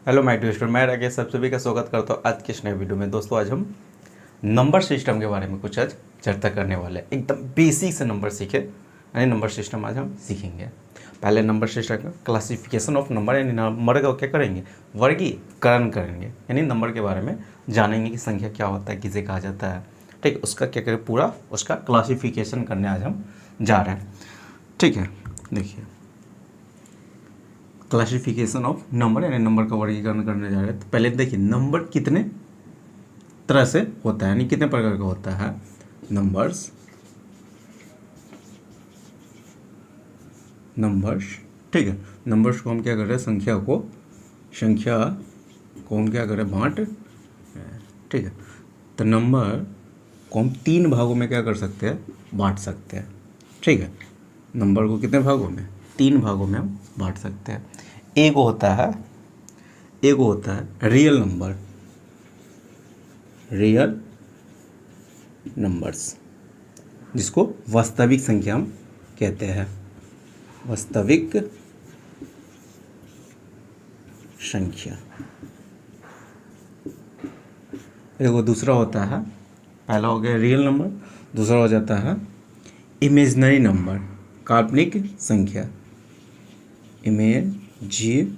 Hello my dear student, मैं राकेश सब सभी का स्वागत करता हूँ आज के इस नए वीडियो में। दोस्तों आज हम नंबर सिस्टम के बारे में कुछ आज चर्चा करने वाले हैं। एकदम बेसिक से नंबर सीखे, यानी नंबर सिस्टम आज हम सीखेंगे। पहले नंबर सिस्टम का क्लासिफिकेशन ऑफ नंबर, यानी नंबर का क्या करेंगे, वर्गीकरण करेंगे, यानी नंबर के बारे में जानेंगे कि संख्या क्या होता है, किसे कहा जाता है। ठीक, उसका क्या करें, पूरा उसका क्लासिफिकेशन करने आज हम जा रहे हैं। ठीक है, देखिए क्लासिफिकेशन ऑफ नंबर, यानी नंबर का वर्गीकरण करने जा रहे हैं। तो पहले देखिए नंबर कितने तरह से होता है, यानी कितने प्रकार का होता है नंबर्स। ठीक है, नंबर्स को हम क्या कर रहे हैं, संख्या को हम क्या कर रहे हैं, बांट। ठीक है, तो नंबर को हम 3 भागों में क्या कर सकते हैं, बांट सकते हैं। ठीक है, नंबर को कितने भागों में, 3 भागों में हम बांट सकते हैं। एक होता है रियल नंबर्स, जिसको वास्तविक संख्या हम कहते हैं, वास्तविक संख्या। एक दूसरा होता है, पहला हो गया रियल नंबर, दूसरा हो जाता है इमेजिनरी नंबर, काल्पनिक संख्या, इमेजिनरी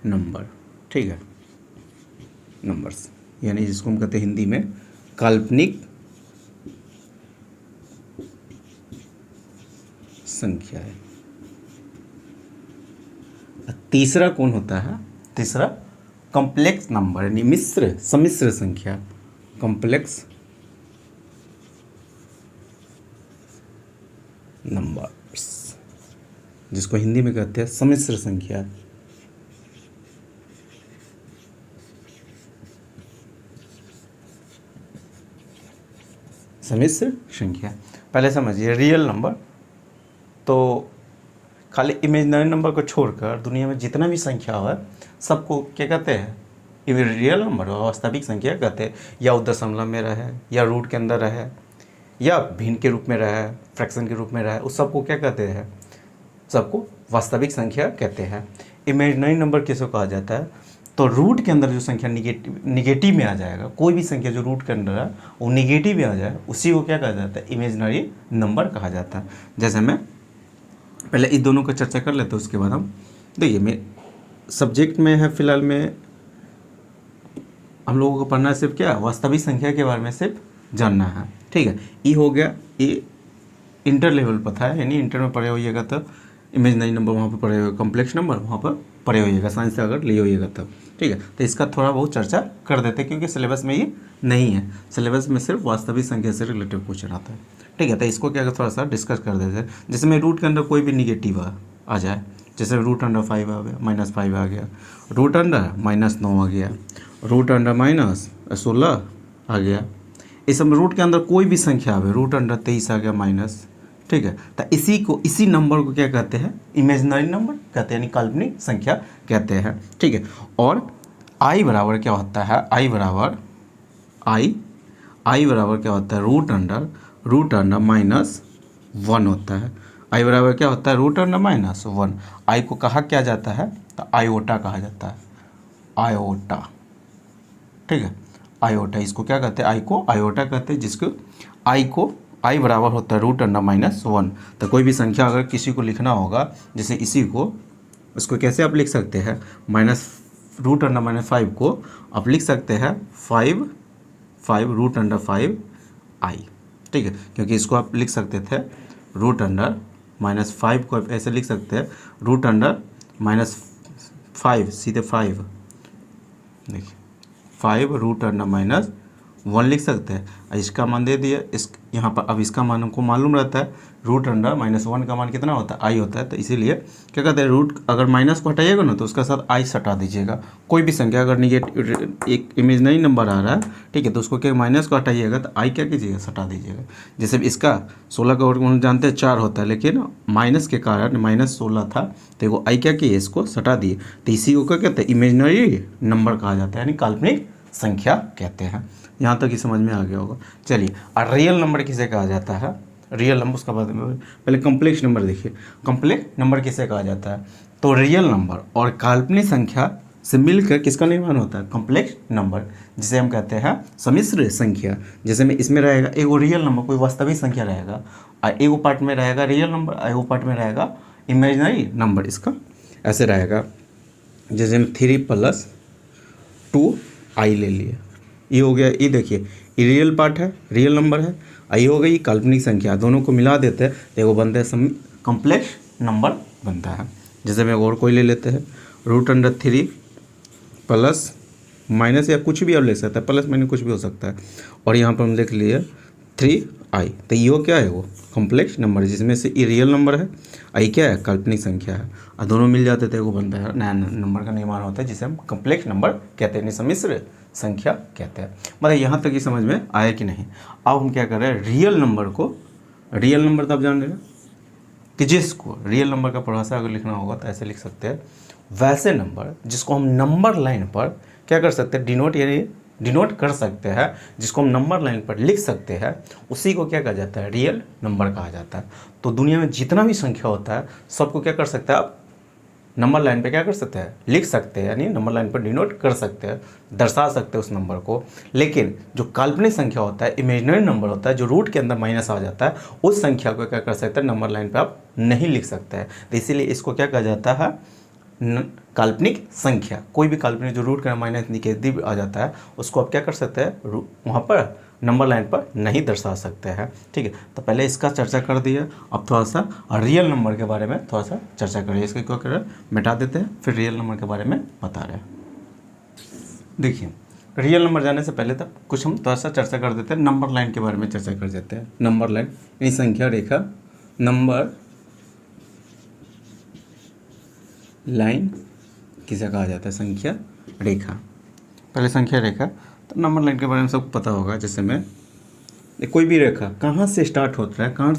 नंबर। ठीक है, नंबर्स यानी जिसको हम कहते हैं हिंदी में काल्पनिक संख्या है। तीसरा कौन होता है, तीसरा कॉम्प्लेक्स नंबर, यानी सम्मिश्र संख्या, कॉम्प्लेक्स नंबर्स, जिसको हिंदी में कहते हैं सम्मिश्र संख्या। सम्मिश्र संख्या पहले समझिए, रियल नंबर तो खाली इमेजिनरी नंबर को छोड़कर दुनिया में जितना भी संख्या है सबको क्या कहते हैं, रियल नंबर, वास्तविक संख्या कहते हैं। या वो दशमलव में रहे, या रूट के अंदर रहे, या भिन्न के रूप में रहे, फ्रैक्शन के रूप में रहे, उस सबको क्या कहते हैं, सबको वास्तविक संख्या कहते हैं। इमेजिनरी नंबर किसको कहा जाता है, तो रूट के अंदर जो संख्या निगेटिव में आ जाएगा, कोई भी संख्या जो रूट के अंदर है वो निगेटिव में आ जाए, उसी को क्या कहा जाता है, इमेजिनरी नंबर कहा जाता है। जैसे मैं पहले इस दोनों का चर्चा कर लेते हैं, उसके बाद हम देखिए मेरे सब्जेक्ट में है फिलहाल में हम लोगों को पढ़ना है सिर्फ क्या, वास्तविक संख्या के बारे में सिर्फ जानना है। ठीक है, ई हो गया, ये इंटर लेवल पर था, यानी इंटर में पढ़े होइएगा तब इमेजिनरी नंबर वहाँ पर पढ़े होगा, कॉम्प्लेक्स नंबर वहाँ पर पढ़े होइएगा, साइंस से अगर लिए होइएगा तब। ठीक है, तो इसका थोड़ा बहुत चर्चा कर देते हैं क्योंकि सिलेबस में ये नहीं है, सिलेबस में सिर्फ वास्तविक संख्या से रिलेटेड क्वेश्चन आता है। ठीक है, तो इसको क्या थोड़ा सा डिस्कस कर देते हैं। जैसे में रूट के अंदर कोई भी निगेटिव आ जाए, जैसे रूट अंडर 5 आ गया, -5 आ गया, रूट अंडर -9 आ गया, रूट अंडर -16 आ गया, इस सब रूट के अंदर कोई भी संख्या आवे, रूट अंडर 23 आ गया माइनस। ठीक है, तो इसी नंबर को क्या कहते हैं, इमेजिनरी नंबर कहते हैं, यानी काल्पनिक संख्या कहते हैं। ठीक है, और आई बराबर क्या होता है, आई बराबर क्या होता है, रूट अंडर -1 होता है। आई बराबर क्या होता है, रूट अंडर -1। आई को कहा क्या जाता है, तो आयोटा कहा जाता है, आयोटा। ठीक है, आयोटा, इसको क्या कहते हैं, आई को आयोटा कहते हैं, जिसको आई बराबर होता है रूट अंडर -1। तो कोई भी संख्या अगर किसी को लिखना होगा, जैसे इसी को, उसको कैसे आप लिख सकते हैं, रूट अंडर -5 को आप लिख सकते हैं 5 रूट अंडर 5 आई। ठीक है, क्योंकि इसको आप लिख सकते थे रूट अंडर -5 को ऐसे लिख सकते हैं रूट अंडर -5, सीधे 5, देखिए 5 रूट अंडर -1 लिख सकते हैं। इसका मान दे दिए, इस यहाँ पर अब इसका मान हमको मालूम रहता है, रूट अंडर -1 का मान कितना होता है, आई होता है। तो इसीलिए क्या कहते हैं, रूट अगर माइनस को हटाइएगा ना तो उसका साथ आई सटा दीजिएगा। कोई भी संख्या अगर निगेटिव एक इमेजिनरी नंबर आ रहा है, ठीक है, तो उसको क्या माइनस को हटाइएगा तो आई क्या कीजिएगा, सटा दीजिएगा। जैसे इसका 16 का वर्ग हम जानते हैं 4 होता है, लेकिन माइनस के कारण -16 था तो वो आई क्या किए, इसको सटा दिए। तो इसी को क्या कहते हैं, इमेजिनरी नंबर कहा जाता है, यानी काल्पनिक संख्या कहते हैं। यहाँ तक ही समझ में आ गया होगा। चलिए, और रियल नंबर किसे कहा जाता है, रियल नंबर उसका बाद में, पहले कॉम्प्लेक्स नंबर देखिए, कॉम्प्लेक्स नंबर किसे कहा जाता है, तो रियल नंबर और काल्पनिक संख्या से मिलकर किसका निर्माण होता है? कॉम्प्लेक्स नंबर, जिसे हम कहते हैं सम्मिश्र संख्या। जैसे में इसमें रहेगा एगो रियल नंबर, कोई वास्तविक संख्या रहेगा, और एगो पार्ट में रहेगा रियल नंबर, और एगो पार्ट में रहेगा इमेजिनरी नंबर। इसका ऐसे रहेगा, जैसे में 3+2i ले लिए, ये हो गया। ये देखिए, ये रियल पार्ट है, रियल नंबर है, और ये हो गई काल्पनिक संख्या। दोनों को मिला देते हैं तो एगो बनता है कॉम्प्लेक्स नंबर बनता है। जैसे में और कोई ले लेते हैं, √3 प्लस माइनस या कुछ भी और ले सकता है, प्लस माइनस कुछ भी हो सकता है। और यहाँ पर हम देख लिए 3i, तो ये क्या है? वो कॉम्प्लेक्स नंबर, जिसमें से ये रियल नंबर है, आई क्या है? काल्पनिक संख्या है, और दोनों मिल जाते थे वो बनता है नया नंबर का निर्माण होता है, जिसे हम कॉम्प्लेक्स नंबर कहते हैं, सम्मिश्र संख्या कहते हैं। मतलब यहाँ तक ही समझ में आया कि नहीं? अब हम क्या कर रहे हैं, रियल नंबर को, रियल नंबर तो आप जान रहे हैं कि जिसको रियल नंबर का परिभाषा अगर लिखना होगा तो ऐसे लिख सकते हैं, वैसे नंबर जिसको हम नंबर लाइन पर क्या कर सकते हैं? डिनोट, यानी डिनोट कर सकते हैं, जिसको हम नंबर लाइन पर लिख सकते हैं, उसी को क्या कहा जाता है? रियल नंबर कहा जाता है। तो दुनिया में जितना भी संख्या होता है सबको क्या कर सकते हैं आप? नंबर लाइन पे क्या कर सकते हैं? लिख सकते हैं, यानी नंबर लाइन पर डिनोट कर सकते हैं, दर्शा सकते हैं उस नंबर को। लेकिन जो काल्पनिक संख्या होता है, इमेजिनरी नंबर होता है, जो रूट के अंदर माइनस आ जाता है, उस संख्या को क्या कर सकते हैं? नंबर लाइन पे आप नहीं लिख सकते हैं। तो इसीलिए इसको क्या कहा जाता है? काल्पनिक संख्या। कोई भी काल्पनिक जो रूट का माइनस निगेटिव आ जाता है, उसको आप क्या कर सकते हैं? वहाँ पर नंबर लाइन पर नहीं दर्शा सकते हैं। ठीक है, तो पहले इसका चर्चा कर दिया, अब थोड़ा सा रियल नंबर के बारे में थोड़ा सा चर्चा करिए। इसको क्या करें? मिटा देते हैं, फिर रियल नंबर के बारे में बता रहे हैं। देखिए, रियल नंबर जाने से पहले तक कुछ हम थोड़ा सा चर्चा कर देते हैं, नंबर लाइन के बारे में चर्चा कर देते हैं। नंबर लाइन यानी संख्या रेखा, नंबर लाइन किसे कहा जाता है? संख्या रेखा। पहले संख्या रेखा, तो नंबर लाइन के बारे में सबको पता होगा। जैसे में कोई भी रेखा कहाँ से स्टार्ट होता है, कहाँ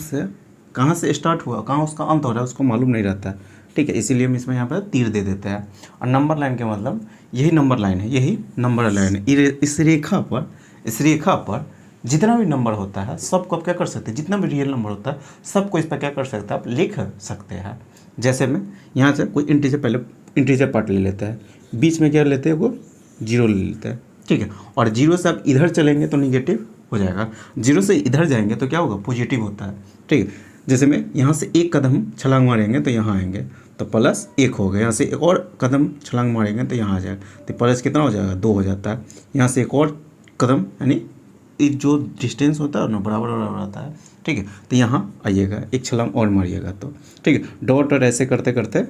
से स्टार्ट हुआ, कहाँ उसका अंत हो रहा है, उसको मालूम नहीं रहता है। ठीक है, इसीलिए हम इसमें यहाँ पर तीर दे देते हैं। और नंबर लाइन के मतलब यही नंबर लाइन है, यही नंबर लाइन है। इस रेखा पर जितना भी नंबर होता है सबको आप क्या कर सकते हैं? जितना भी रियल नंबर होता है सबको इस पर क्या कर सकते हैं? आप लिख सकते हैं। जैसे में यहाँ से कोई इंटीजर, पहले इंटीजर पार्ट ले लेता है, बीच में क्या लेते हैं? वो 0 ले लेते हैं। ठीक है, और 0 से आप इधर चलेंगे तो निगेटिव हो जाएगा, 0 से इधर जाएंगे तो क्या होगा? पॉजिटिव होता है। ठीक है, जैसे में यहाँ से एक कदम छलांग मारेंगे तो यहाँ आएंगे तो +1 हो गया, यहाँ से एक और कदम छलांग मारेंगे तो यहाँ आ जाएगा, तो प्लस कितना हो जाएगा? 2 हो जाता है। यहाँ से एक और कदम, यानी जो डिस्टेंस होता है ना, बराबर रहता है। ठीक है, तो यहाँ आइएगा, एक छलांग और मारिएगा तो ठीक है, डॉट और ऐसे करते करते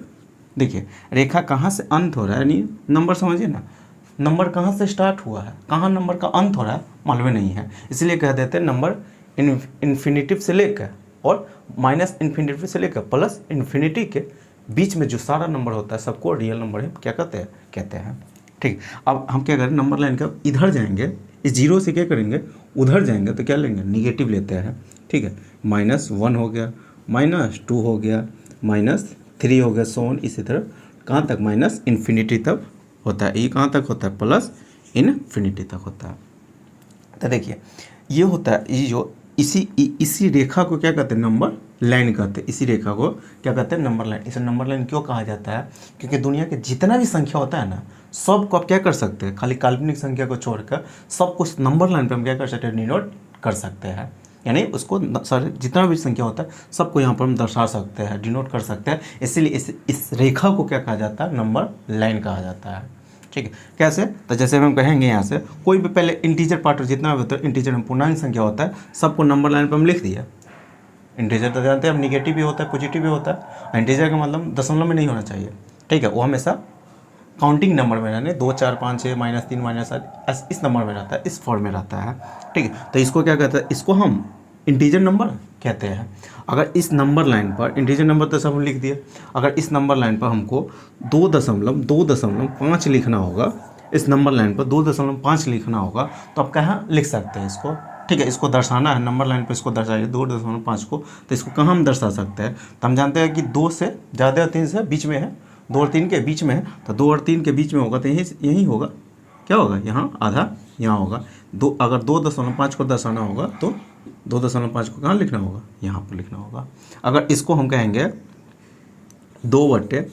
देखिए रेखा कहाँ से अंत हो रहा है, यानी नंबर समझिए ना, नंबर कहाँ से स्टार्ट हुआ है, कहाँ नंबर का अंत हो रहा है मालूम नहीं है। इसलिए कह देते हैं नंबर इन्फिनिटिव से लेकर और -इन्फिनिटिव से लेकर +इन्फिनिटी के बीच में जो सारा नंबर होता है सबको रियल नंबर है क्या कहते हैं। ठीक, अब हम क्या करें? नंबर लाइन का इधर जाएंगे, इस 0 से क्या करेंगे? उधर जाएंगे तो क्या लेंगे? निगेटिव लेते हैं। ठीक है, -1 हो गया, -2 हो गया, -3 हो गया, सोन इसी तरह कहाँ तक? -इन्फिनिटी तक होता है। ये कहाँ तक होता है? +इन्फिनिटी तक होता है। तो देखिए ये होता है, ये जो इसी रेखा को क्या कहते हैं? नंबर लाइन कहते हैं। इसी रेखा को क्या कहते हैं? Number line. इसे नंबर लाइन क्यों कहा जाता है? क्योंकि दुनिया के जितना भी संख्या होता है ना, सबको आप क्या कर सकते हैं? खाली काल्पनिक संख्या को छोड़कर सब कुछ नंबर लाइन पे हम क्या कर सकते हैं? डिनोट कर सकते हैं, यानी उसको सारे जितना भी संख्या होता है सबको यहाँ पर हम दर्शा सकते हैं, डिनोट कर सकते हैं। इसीलिए इस रेखा को क्या कहा जाता है? नंबर लाइन कहा जाता है। ठीक है, कैसे? तो जैसे हम कहेंगे यहाँ से कोई भी पहले इंटीजर पार्ट जितना भी होता है, इंटीजर में पूर्णांक संख्या होता है, सबको नंबर लाइन पर हम लिख दिया। इंटीजर तो जानते हैं हम, निगेटिव भी होता है, पॉजिटिव भी होता है। इंटीजर का मतलब दशमलव में नहीं होना चाहिए। ठीक है, वो हमेशा काउंटिंग नंबर में रहने 2 4 5 6 -3 -7 इस नंबर में रहता है, इस फॉर्म में रहता है। ठीक है, तो इसको क्या कहते हैं? इसको हम इंटीजर नंबर कहते हैं। अगर इस नंबर लाइन पर इंटीजर नंबर तो सब लिख दिया, अगर इस नंबर लाइन पर हमको 2.5 लिखना होगा, इस नंबर लाइन पर 2.5 लिखना होगा, तो आप कहाँ लिख सकते हैं इसको? ठीक है, इसको दर्शाना है नंबर लाइन पर, इसको दर्शाइए 2.5 को, तो इसको कहाँ हम दर्शा सकते हैं? तो हम जानते हैं कि 2 से ज़्यादा 3 से बीच में है, 2 और 3 के बीच में है, तो 2 और 3 के बीच में होगा तो यही होगा। क्या होगा? यहाँ आधा यहाँ होगा। अगर 2.5 को दर्शाना होगा तो 2.5 को कहाँ लिखना होगा? यहाँ पर लिखना होगा। अगर इसको हम कहेंगे 2/5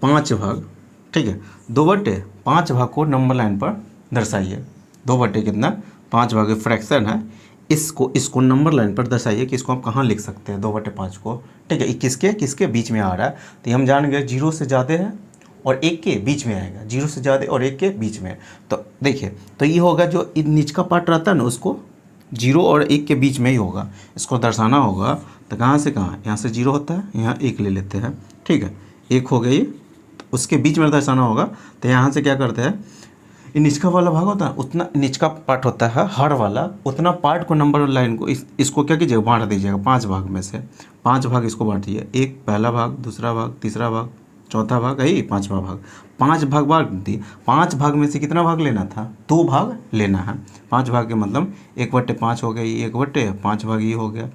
5 भाग, ठीक है, 2/5 भाग को नंबर लाइन पर दर्शाइए। 2 कितना 5 भाग फ्रैक्शन है, इसको नंबर लाइन पर दर्शाइए कि इसको हम कहाँ लिख सकते हैं 2/5 को, ठीक है। किसके बीच में आ रहा है, तो हम जान गए 0 से ज़्यादा है और 1 के बीच में आएगा, 0 से ज़्यादा और 1 के बीच में। तो देखिए, तो ये होगा जो नीच का पार्ट रहता है ना, उसको 0 और 1 के बीच में ही होगा, इसको दर्शाना होगा। तो कहाँ से कहाँ, यहाँ से 0 होता है, यहाँ 1 ले लेते हैं, ठीक है, 1 हो गई, तो उसके बीच में दर्शाना होगा। तो यहाँ से क्या करते हैं, ये निचका वाला भाग होता है, उतना निचका पार्ट होता है हर वाला, उतना पार्ट को नंबर लाइन को इसको क्या कीजिएगा, बांट दीजिएगा 5 भाग में से। 5 भाग इसको बांटिए, एक पहला भाग, दूसरा भाग, तीसरा भाग, चौथा भाग, यही 5वां भाग। 5 भाग बांट दी, 5 भाग में से कितना भाग लेना था, 2 भाग लेना है। 5 भाग के मतलब 1/5 हो गया, 1/5 भाग ये हो गया,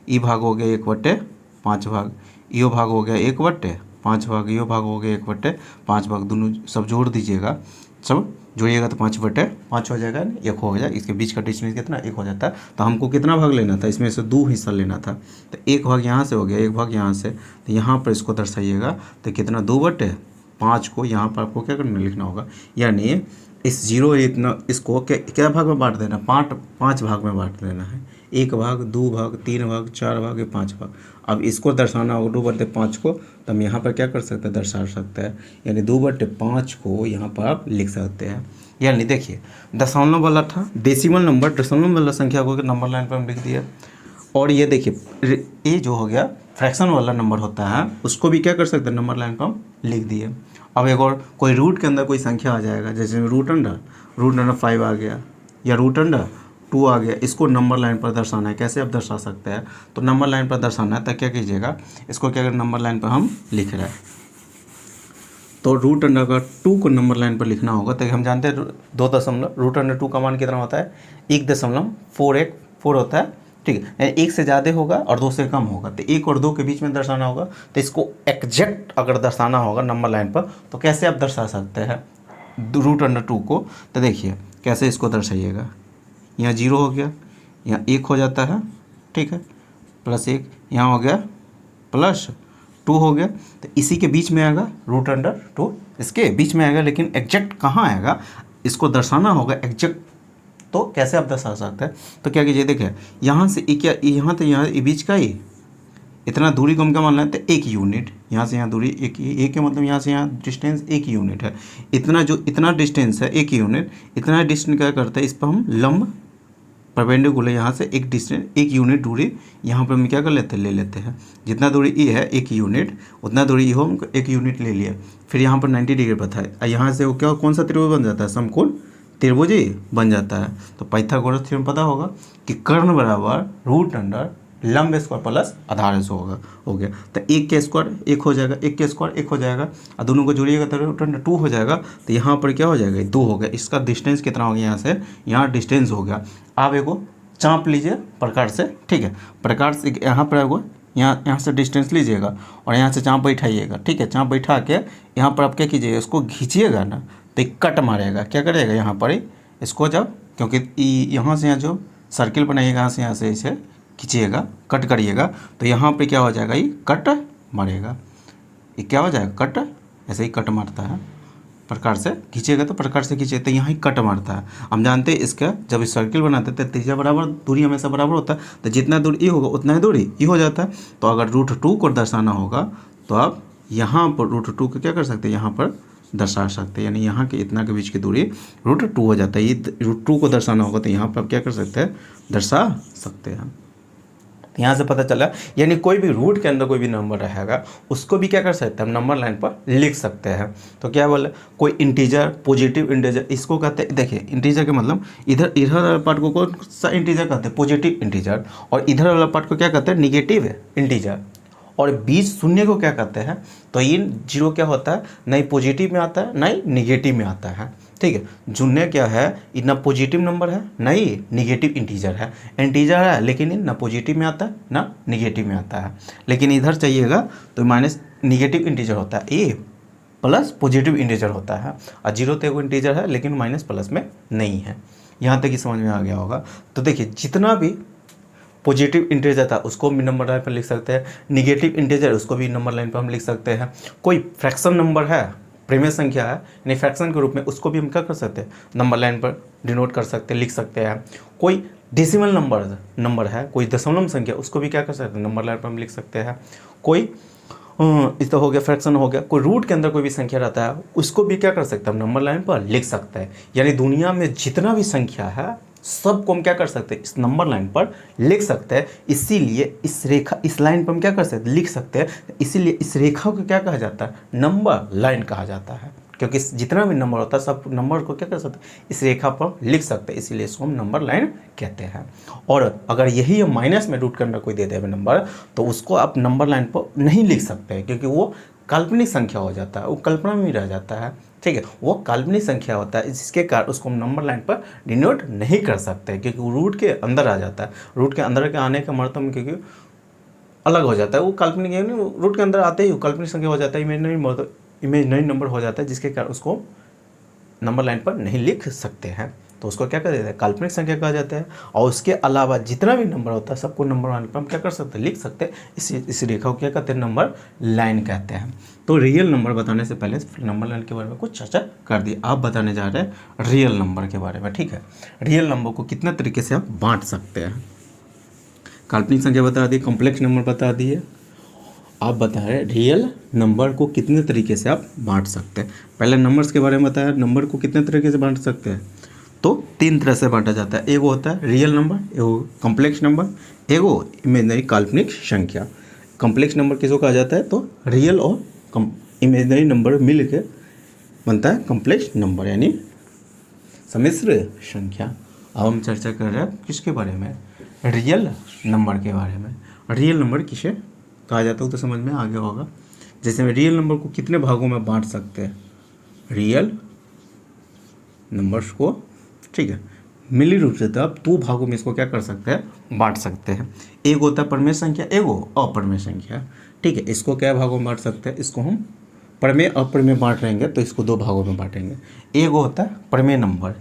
ई भाग हो गया 1/5 भाग, यो भाग हो गया 1/5 भाग, यो भाग हो गया 1/5 भाग, दोनों सब जोड़ दीजिएगा, सब जोड़िएगा तो 5/5 हो जाएगा, 1 हो जाएगा। इसके बीच का डिस्टेंस कितना, 1 हो जाता है। तो हमको कितना भाग लेना था, इसमें से 2 हिस्सा लेना था, तो 1 भाग यहाँ से हो गया, 1 भाग यहाँ से, तो यहाँ पर इसको दर्शाइएगा। तो कितना 2/5 को यहाँ पर आपको क्या करना, लिखना होगा, यानी इस 0 इतना इसको क्या भाग में बांट देना, 5 भाग में बांट देना है। 1 भाग, 2 भाग, 3 भाग, 4 भाग, 5 भाग। अब इसको दर्शाना होगा 2/5 को, तो हम यहाँ पर क्या कर सकते हैं, दर्शा सकते हैं, यानी 2/5 को यहाँ पर आप लिख सकते हैं। यानी देखिए, दशमलव वाला था, डेसिमल नंबर, दशमलव वाला संख्या को नंबर लाइन पर हम लिख दिया। और ये देखिए, ये जो हो गया फ्रैक्शन वाला नंबर होता है, उसको भी क्या कर सकते हैं, नंबर लाइन पर हम लिख दिए। अब एक और कोई रूट के अंदर कोई संख्या आ जाएगा, जैसे रूट अंडर 5 आ गया, या रूट अंडर 2 आ गया, इसको नंबर लाइन पर दर्शाना है। कैसे आप दर्शा सकते हैं, तो नंबर लाइन पर दर्शाना है, तो क्या कीजिएगा, इसको क्या करें, नंबर लाइन पर हम लिख रहे हैं, तो रूट अंडर का 2 को नंबर लाइन पर लिखना होगा। तो हम जानते हैं 2 रूट अंडर 2 का मान कितना होता है, 1.414 होता है, ठीक है। 1 से ज़्यादा होगा और 2 से कम होगा, तो 1 और 2 के बीच में दर्शाना होगा। तो इसको एग्जैक्ट अगर दर्शाना होगा नंबर लाइन पर, तो कैसे आप दर्शा सकते हैं रूट अंडर 2 को, तो देखिए कैसे इसको दर्शाइएगा। यहाँ 0 हो गया, यहाँ 1 हो जाता है, ठीक है, +1, यहाँ हो गया +2 हो गया, तो इसी के बीच में आएगा रूट अंडर 2, इसके बीच में आएगा। लेकिन एग्जैक्ट कहाँ आएगा, इसको दर्शाना होगा एग्जैक्ट। तो कैसे आप दर्शा सकते हैं, तो क्या कीजिए, देखिए यहाँ से क्या, यहाँ तो यहाँ बीच का ही इतना दूरी को हम क्या मान लेते हैं, 1 यूनिट। यहाँ से यहाँ दूरी एक के मतलब यहाँ से यहाँ डिस्टेंस 1 यूनिट है। इतना डिस्टेंस है 1 यूनिट, इतना डिस्टेंस क्या करता है, इस पर हम लंब परपेंडिकुलर यहाँ से एक डिस्टेंस 1 यूनिट दूरी यहाँ पर हम क्या कर लेते हैं, ले लेते हैं। जितना दूरी ई है 1 यूनिट, उतना दूरी ई हो, हम 1 यूनिट ले लिया। फिर यहाँ पर 90 डिग्री बताए, यहाँ से वो क्या, कौन सा त्रिभुज बन जाता है, समकोण त्रिभुज बन जाता है। तो पाइथागोरस थ्योरम पता होगा कि कर्ण बराबर रूट अंडर लंब स्क्वायर प्लस आधार होगा, हो गया। तो 1 के स्क्वायर 1 हो जाएगा, 1 के स्क्वायर 1 हो जाएगा, और दोनों को जोड़िएगा तो रूट अंडर 2 हो जाएगा। तो यहाँ पर क्या हो जाएगा, 2 हो गया। इसका डिस्टेंस कितना हो गया, यहाँ से यहाँ डिस्टेंस हो गया। आप एगो चाँप लीजिए प्रकार से, ठीक है, प्रकार से यहाँ पर एगो यहाँ से डिस्टेंस लीजिएगा और यहाँ से चाँप बैठाइएगा, ठीक है। चाँप बैठा के यहाँ पर आप क्या कीजिएगा, इसको खींचिएगा ना, तो एक कट मारेगा, क्या करेगा यहाँ पर ही इसको, जब क्योंकि यहाँ से यहाँ जो सर्किल बनाइएगा, यहाँ से इसे खींचिएगा, कट करिएगा, तो यहाँ पे क्या हो जाएगा, ये कट मारेगा। ये क्या हो जाएगा, कट, ऐसे ही कट मारता है, प्रकार से खींचेगा तो प्रकार से खींचे तो यहाँ ही कट मारता है। हम जानते हैं इसका जब इस सर्किल बनाते हैं तो त्रिज्या बराबर, दूरी हमेशा बराबर होता है, तो जितना दूरी ये होगा उतना ही दूरी ये हो जाता है। तो अगर रूट 2 को दर्शाना होगा तो आप यहाँ पर रूट 2 को क्या कर सकते हैं, यहाँ पर दर्शा सकते हैं, यानी यहाँ के इतना के बीच की दूरी रूट 2 हो जाता है। ये रूट 2 को दर्शाना होगा तो यहाँ पर आप क्या कर सकते हैं, दर्शा सकते हैं। यहाँ से पता चला, यानी कोई भी रूट के अंदर कोई भी नंबर रहेगा उसको भी क्या कर सकते हैं, हम नंबर लाइन पर लिख सकते हैं। तो क्या बोले, कोई इंटीजर, पॉजिटिव इंटीजर, इसको कहते हैं, देखिए इंटीजर के मतलब इधर वाला पार्ट को कौन सा इंटीजर कहते हैं, पॉजिटिव इंटीजर, और इधर वाला पार्ट को क्या कहते हैं, निगेटिव इंटीजर। और बीच शून्य को क्या कहते हैं, तो ये 0 क्या होता है, नहीं पॉजिटिव में आता है नहीं निगेटिव में आता है, ठीक है। शून्य क्या है, ये ना पॉजिटिव नंबर है नहीं निगेटिव इंटीजर है, इंटीजर है लेकिन ये ना पॉजिटिव में आता है ना निगेटिव में आता है। लेकिन इधर चाहिएगा तो माइनस निगेटिव इंटीजर होता है, ए प्लस पॉजिटिव इंटीजर होता है, और 0 तो एक इंटीजर है लेकिन माइनस प्लस में नहीं है। यहाँ तक ही समझ में आ गया होगा। तो देखिए जितना भी पॉजिटिव इंटीजर था उसको भी नंबर लाइन पर लिख सकते हैं, निगेटिव इंटीजर उसको भी नंबर लाइन पर हम लिख सकते हैं, कोई फ्रैक्शन नंबर है, प्रेमय संख्या है यानी फ्रैक्शन के रूप में, उसको भी हम क्या कर सकते हैं नंबर लाइन पर डिनोट कर सकते हैं, लिख सकते हैं। कोई डेसिमल नंबर है, कोई दशमलव संख्या, उसको भी क्या कर सकते हैं नंबर लाइन पर हम लिख सकते हैं। कोई इस तो हो गया फ्रैक्शन हो गया, कोई रूट के अंदर कोई भी संख्या रहता है उसको भी क्या कर सकते हैं हम नंबर लाइन पर लिख सकते हैं। यानी दुनिया में जितना भी संख्या है सबको हम क्या कर सकते हैं इस नंबर लाइन पर लिख सकते हैं। इसीलिए इस रेखा, इस लाइन पर हम क्या कर सकते हैं लिख सकते हैं। इसीलिए इस रेखा को क्या कहा जाता है नंबर लाइन कहा जाता है, क्योंकि जितना भी नंबर होता है सब नंबर को क्या कर सकते हैं इस रेखा पर लिख सकते हैं, इसीलिए इसको हम नंबर लाइन कहते हैं। और अगर यही हम माइनस में रूट के अंदर कोई दे दे नंबर तो उसको आप नंबर लाइन पर नहीं लिख सकते हैं, क्योंकि वो काल्पनिक संख्या हो जाता है, वो कल्पना में रह जाता है। ठीक है, वो काल्पनिक संख्या होता है, जिसके कारण उसको हम नंबर लाइन पर डिनोट नहीं कर सकते, क्योंकि वो रूट के अंदर आ जाता है। रूट के अंदर के आने का मतलब क्योंकि अलग हो जाता है, वो काल्पनिक रूट के अंदर आते ही काल्पनिक संख्या हो जाता है, इमेजिनरी नंबर हो जाता है, जिसके कारण उसको नंबर लाइन पर नहीं लिख सकते हैं, तो उसको क्या कर देते हैं काल्पनिक संख्या कहा जाता है। और उसके अलावा जितना भी नंबर होता है सबको नंबर लाइन पर हम क्या कर सकते हैं लिख सकते हैं। इस रेखा को क्या कहते हैं नंबर लाइन कहते हैं। तो रियल नंबर बताने से पहले नंबर लाइन के बारे में कुछ चर्चा कर दी, आप बताने जा रहे हैं रियल नंबर के बारे में। ठीक है, रियल नंबर को कितने तरीके से आप बांट सकते हैं। काल्पनिक संख्या बता दी, कॉम्प्लेक्स नंबर बता दिए, आप बता रहे रियल नंबर को कितने तरीके से आप बांट सकते हैं। पहले नंबर्स के बारे में बताया, नंबर को कितने तरीके से बांट सकते हैं, तो 3 तरह से बांटा जाता है। एगो होता है रियल नंबर, एगो कॉम्प्लेक्स नंबर, एगो इमेजिनरी काल्पनिक संख्या। कॉम्प्लेक्स नंबर किसको कहा जाता है, तो रियल और इमेजिनरी नंबर मिल के बनता है कॉम्प्लेक्स नंबर यानी सम्मिश्र संख्या। अब हम चर्चा कर रहे हैं किसके बारे में, रियल नंबर के बारे में। रियल नंबर किसे कहा जाता है तो समझ में आ गया होगा। जैसे में रियल नंबर को कितने भागों में बांट सकते हैं, रियल नंबर्स को, ठीक है, मिली रूप से तो आप 2 भागों में इसको क्या कर सकते हैं बांट सकते हैं। एक होता है परमेय संख्या, एगो अप्रमेय संख्या। ठीक है, इसको क्या भागों में बांट सकते हैं, इसको हम परमेय अप्रमेय बांट रहेंगे तो इसको 2 भागों में बांटेंगे। एक होता है परमेय नंबर,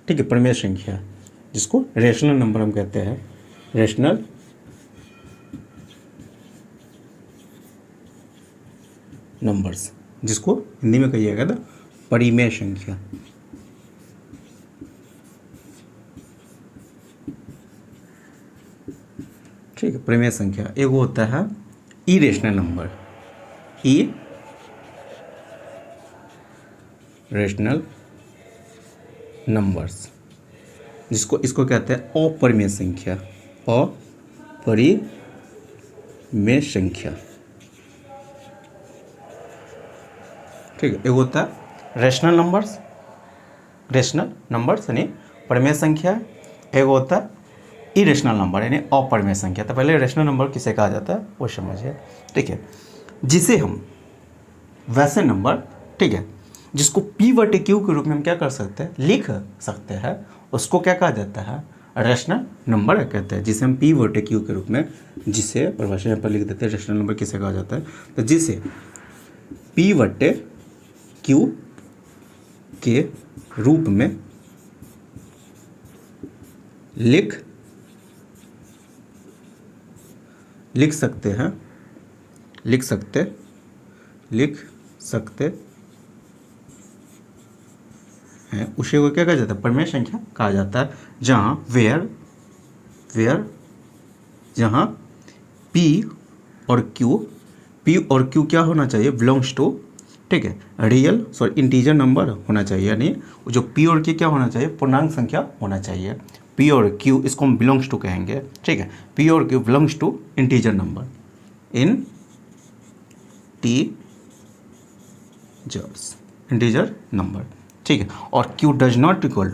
ठीक है, परमेय संख्या, जिसको रेशनल नंबर हम कहते हैं, रेशनल नंबर्स, जिसको हिंदी में कहिएगा तो परिमेय संख्या। ठीक है, परिमेय संख्या। एक होता है इरेशनल नंबर, इरेशनल नंबर्स, जिसको इसको कहते हैं अपरिमेय संख्या, अपरिमेय संख्या। ठीक है, एक होता है रेशनल नंबर्स यानी परिमेय संख्या, एक होता है इरेशनल नंबर यानी अपरिमेय संख्या। तो पहले रेशनल नंबर किसे कहा जाता है वो समझिए। ठीक है, जिसे हम वैसे नंबर, ठीक है, जिसको P/Q के रूप में हम क्या कर सकते हैं लिख सकते हैं, उसको क्या कहा जाता है रेशनल नंबर कहते हैं। जिसे हम P/Q के रूप में, जिसे परिभाषा यहाँ पर लिख देते हैं रेशनल नंबर किसे कहा जाता है, तो जिसे P/Q के रूप में लिख सकते हैं, उसे को क्या कहा जाता है परिमेय संख्या कहा जाता है। जहाँ वेयर जहाँ P और Q क्या होना चाहिए बिलोंग्स टू, ठीक है, रियल इंटीजर नंबर होना चाहिए, यानी जो P और Q क्या होना चाहिए पूर्णांक संख्या होना चाहिए। P और Q इसको हम बिलोंग्स टू कहेंगे। ठीक है, P और Q belongs to integer number, integer number. ठीक है, और Q does not equal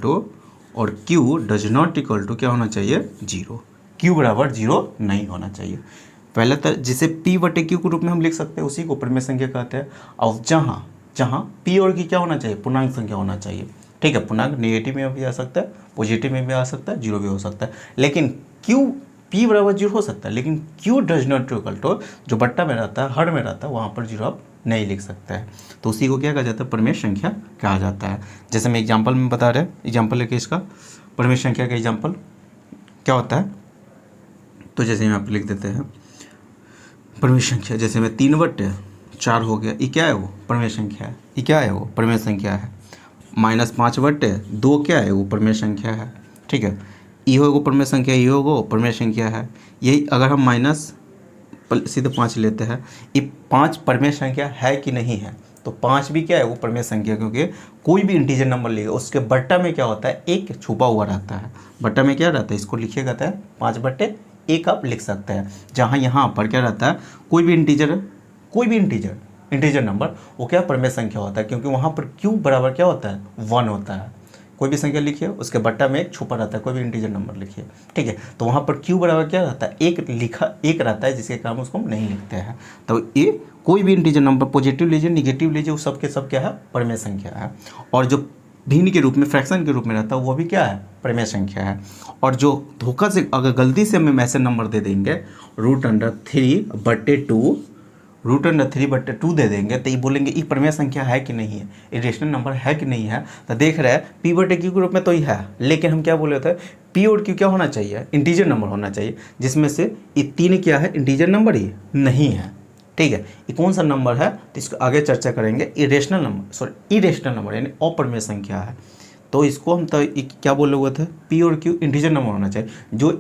to क्या होना चाहिए 0, Q बराबर 0 नहीं होना चाहिए। पहले तो जिसे P/Q के रूप में हम लिख सकते हैं उसी को परिमेय संख्या कहते हैं। और जहाँ P और Q क्या होना चाहिए पूर्णांक संख्या होना चाहिए। ठीक है, पूर्णांक नेगेटिव में भी आ सकता है, पॉजिटिव में भी आ सकता है, 0 भी हो सकता है, लेकिन P बराबर 0 हो सकता है, लेकिन Q does not equal to जो बट्टा में रहता है, हर में रहता है, वहाँ पर 0 आप नहीं लिख सकते हैं, तो उसी को क्या कहा जाता है परिमेय संख्या कहा जाता है। जैसे मैं एग्जांपल में बता रहे हैं, एग्जांपल लेके इसका परिमेय संख्या का एग्जांपल क्या होता है, तो जैसे यहाँ पे लिख देते हैं परिमेय संख्या, जैसे में 3/4 हो गया, ये क्या है वो परिमेय संख्या है, ये क्या है वो परिमेय संख्या है। -5/2 क्या है वो परिमेय संख्या है, ठीक है। ये होगा परिमेय संख्या, ये होगा परिमेय संख्या है। यही अगर हम माइनस सीधे 5 लेते हैं, ये 5 परिमेय संख्या है कि नहीं है, तो 5 भी क्या है वो परिमेय संख्या, क्योंकि कोई भी इंटीजर नंबर लिएगा उसके बट्टा में क्या होता है, एक छुपा हुआ रहता है। बट्टा में क्या रहता है, इसको लिखिएगा था 5/1 आप लिख सकते हैं। जहाँ यहाँ पर क्या रहता है, कोई भी इंटीजर नंबर वो क्या परिमेय संख्या होता है, क्योंकि वहाँ पर q बराबर क्या होता है 1 होता है। कोई भी संख्या लिखिए उसके बट्टा में एक छुपा रहता है, कोई भी इंटीजर नंबर लिखिए, ठीक है। तो वहाँ पर q बराबर क्या रहता है, एक रहता है, जिसके कारण उसको हम नहीं लिखते हैं। तो ये कोई भी इंटीजर नंबर पॉजिटिव लीजिए निगेटिव लीजिए, वो सब के सब क्या है परिमेय संख्या है। और जो भिन्न के रूप में फ्रैक्शन के रूप में रहता है वो भी क्या है परिमेय संख्या है। और जो धोखा से अगर गलती से हमें ऐसे नंबर दे देंगे √3/2 दे देंगे, तो ये बोलेंगे ये परिमेय संख्या है कि नहीं है, ये रेशनल नंबर है कि नहीं है। तो देख रहे हैं P/Q के रूप में तो ही है, लेकिन हम क्या बोले थे P और Q क्या होना चाहिए, इंटीजर नंबर होना चाहिए, जिसमें से ये 3 क्या है इंटीजर नंबर ही नहीं है, ठीक है। ये कौन सा नंबर है तो इसको आगे चर्चा करेंगे। इरेशनल नंबर यानी अपरिमेय संख्या है। तो इसको हम तो क्या बोले हुए थे, P और Q इंटीजर नंबर होना चाहिए। जो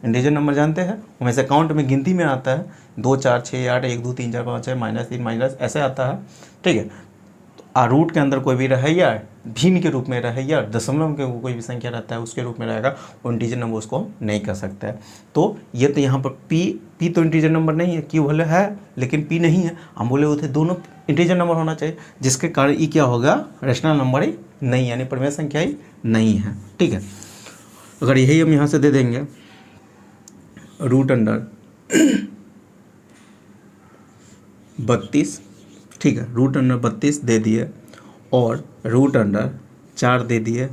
इंटीजर नंबर जानते हैं हमेशा काउंट में गिनती में आता है, 2 4 6 8 1 2 3 4 5 6 -3 माइनस ऐसे आता है, ठीक है। तो रूट के अंदर कोई भी रहे या भिन्न के रूप में रहे या दशमलव के कोई भी संख्या रहता है उसके रूप में रहेगा, वो इंटीजर नंबर उसको हम नहीं कर सकते हैं। तो ये तो यहाँ पर P तो इंटीजर नंबर नहीं है, Q भले है लेकिन P नहीं है। हम बोले हुए थे दोनों इंटीजर नंबर होना चाहिए, जिसके कारण ये क्या होगा रेशनल नंबर ही नहीं, यानी परिमेय संख्या ही नहीं है, ठीक है। अगर यही हम यहाँ से दे देंगे √32, ठीक है, √32 दे दिए और √4 दे दिए,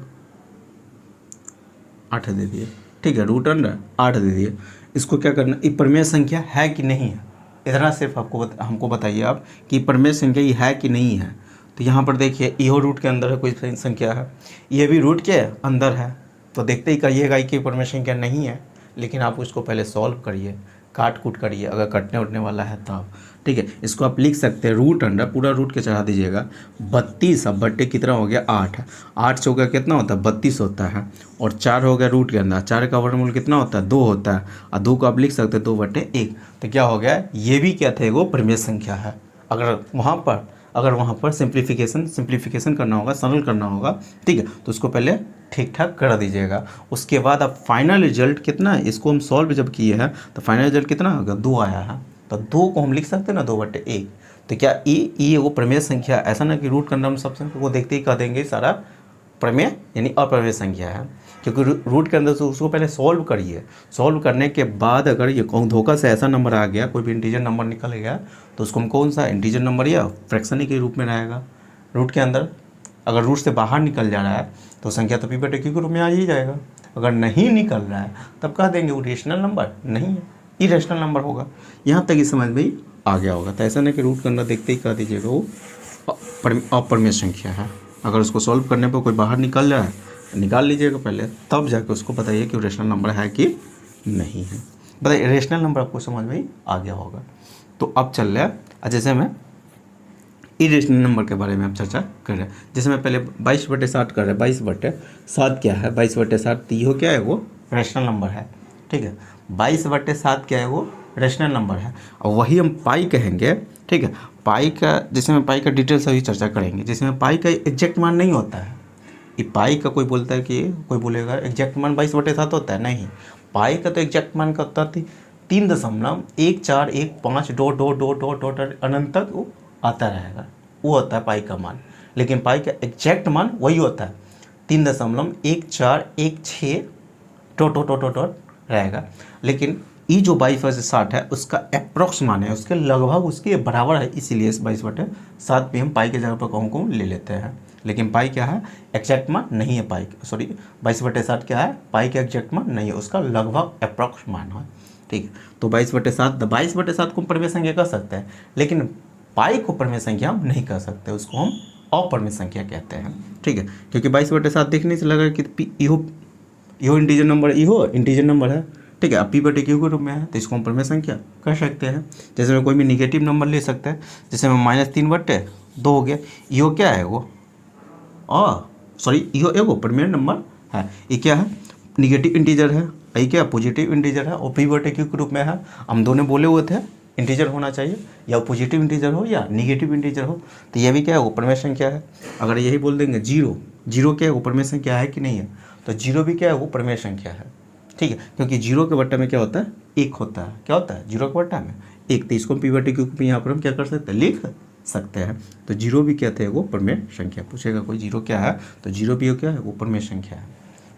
8 दे दिए, ठीक है, √8 दे दिए। इसको क्या करना, ये परिमेय संख्या है कि नहीं है, इतना सिर्फ हमको बताइए आप कि परिमेय संख्या ये है कि नहीं है। तो यहाँ पर देखिए ये रूट के अंदर है कोई संख्या है, ये भी रूट के अंदर है, तो देखते ही कहिएगा कि परिमेय संख्या नहीं है। लेकिन आप उसको पहले सॉल्व करिए, काट कूट करिए, अगर कटने उठने वाला है तब, ठीक है। इसको आप लिख सकते हैं पूरा रूट के चढ़ा दीजिएगा 32, अब बट्टे कितना हो गया 8 से हो गया कितना होता है 32 होता है, और 4 हो गया रूट के अंदर, 4 का वर्गमूल कितना होता है 2 होता है, और 2 को आप लिख सकते हैं 2/1। तो क्या हो गया, ये भी क्या थे वो परिमेय संख्या है। अगर वहाँ पर सिंप्लीफिकेशन करना होगा, सरल करना होगा, ठीक है, तो उसको पहले ठीक ठाक कर दीजिएगा। उसके बाद अब फाइनल रिजल्ट कितना है, इसको हम सॉल्व जब किए हैं तो फाइनल रिजल्ट कितना होगा 2 आया है, तो 2 को हम लिख सकते हैं ना 2/1। तो क्या ये वो परिमेय संख्या, ऐसा ना कि रूट करना हम सब संख्या को देखते ही कह देंगे सारा परिमेय यानी अपरिमेय संख्या है, क्योंकि रूट के अंदर से उसको पहले सॉल्व करिए। सॉल्व करने के बाद अगर ये धोखा से ऐसा नंबर आ गया, कोई भी इंटीजर नंबर निकल गया, तो उसको हम कौन सा इंटीजर नंबर या फ्रैक्शन के रूप में रहेगा रूट के अंदर। अगर रूट से बाहर निकल जा रहा है तो संख्या तो P/Q के रूप में आ ही जाएगा। अगर नहीं निकल रहा है तब कह देंगे वो रेशनल नंबर नहीं है, इरेशनल नंबर होगा। यहाँ तक इस समझ में ही आ गया होगा। तो ऐसा नहीं कि रूट के अंदर देखते ही कह दीजिएगा वो अपरिमेय संख्या है। अगर उसको सॉल्व करने पर कोई बाहर निकल रहा है निकाल लीजिएगा पहले, तब जाके उसको बताइए कि रेशनल नंबर है कि नहीं है। बताइए रेशनल नंबर आपको समझ में ही आ गया होगा। तो अब चल रहा है, जैसे मैं इरेशनल नंबर के बारे में आप चर्चा कर रहे हैं। जैसे मैं पहले 22/7 कर रहे हैं, 22/7 क्या है, 22/7 यो क्या है वो रेशनल नंबर है, ठीक है। 22/7 क्या है वो रेशनल नंबर है, और वही हम पाई कहेंगे, ठीक है। पाई का, जैसे में पाई का डिटेल सभी चर्चा करेंगे, जिसमें पाई का एग्जैक्ट मान नहीं होता है। ये पाई का कोई बोलता है कि कोई बोलेगा एग्जैक्ट मान 22/7 होता है, नहीं। पाई का तो एग्जैक्ट मान का होता है 3.1415 अनंत तक वो आता रहेगा, वो होता है पाई का मान। लेकिन पाई का एग्जैक्ट मान वही होता है 3.1416 रहेगा। लेकिन ये जो 22/7 है उसका अप्रॉक्स मान है, उसके लगभग उसके बराबर है, इसीलिए 22/7 पे हम पाई के जगह पर कौन ले लेते हैं। लेकिन पाई क्या है एग्जैक्ट मान नहीं है, 22/7 क्या है पाई का एग्जैक्ट मान नहीं है, उसका लगभग अप्रॉक्स मान है, ठीक है। तो 22/7 को परिमेय संख्या कह सकते हैं, लेकिन पाई को परिमेय संख्या हम नहीं कह सकते, उसको हम अपरिमेय संख्या कहते हैं, ठीक है। क्योंकि 22/7 देखने से लगा कि इहो इंटीजर नंबर है, ठीक है। अब पी बटे क्यू के रूप में है तो इसको हम प्रमेय संख्या कर सकते हैं। जैसे मैं कोई भी निगेटिव नंबर ले सकता है, जैसे मैं -3/2 हो गया, यो क्या है वो यो एगो प्रमेय नंबर है। ये क्या है, निगेटिव इंटीजर है, ये क्या पॉजिटिव इंटीजर है और पी बटे क्यू के रूप में है। हम दोनों बोले हुए थे इंटीजर होना चाहिए, या पॉजिटिव इंटीजर हो या निगेटिव इंटीजर हो, तो ये भी क्या है वो प्रमेय संख्या है। अगर यही बोल देंगे जीरो क्या है वो प्रमेय संख्या है कि नहीं है, तो जीरो भी क्या है वो प्रमेय संख्या है। ठीक है, क्योंकि जीरो के बट्टा में क्या होता है, एक होता है। क्या होता है जीरो के बट्टा में एक, तो इसको पी बटे क्यू पे यहाँ पर हम क्या कर सकते हैं, लिख सकते हैं। तो जीरो भी कहते हैं वो प्रमेय संख्या। पूछेगा कोई जीरो क्या है, तो जीरो भी क्या है वो प्रमेय संख्या है।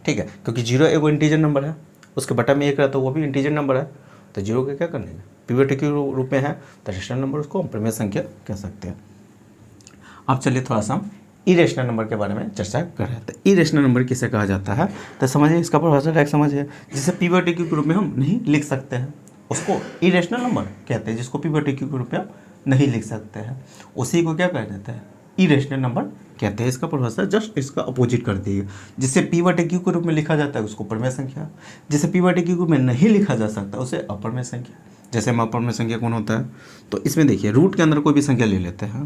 ठीक है, क्योंकि जीरो एगो इंटीजर नंबर है, उसके बटा में एक रहता है, वो भी इंटीजर नंबर है, तो जीरो के क्या करने हैं पी बटे क्यू रूप में है, तो रेशनल नंबर उसको हम प्रमेय संख्या कह सकते हैं। अब चलिए थोड़ा सा हम इरेशनल नंबर के बारे में चर्चा कर रहे हैं। तो इरेशनल नंबर किसे कहा जाता है, तो समझिए इसका परिभाषा डायरेक्ट समझिए। जिसे पी बटे क्यू के रूप में हम नहीं लिख सकते हैं उसको इरेशनल नंबर कहते हैं। जिसको पी बटे क्यू के रूप में हम नहीं लिख सकते हैं उसी को क्या कह देते हैं, इरेशनल नंबर कहते हैं। इसका परिभाषा जस्ट इसका अपोजिट कर दिए। जिसे पी बटे क्यू के रूप में लिखा जाता है उसको प्रमेय संख्या, जिसे पी बटे क्यू के रूप में नहीं लिखा जा सकता उसे अप्रमेय संख्या। जैसे हम अप्रमेय संख्या कौन होता है, तो इसमें देखिए रूट के अंदर कोई भी संख्या ले लेते हैं,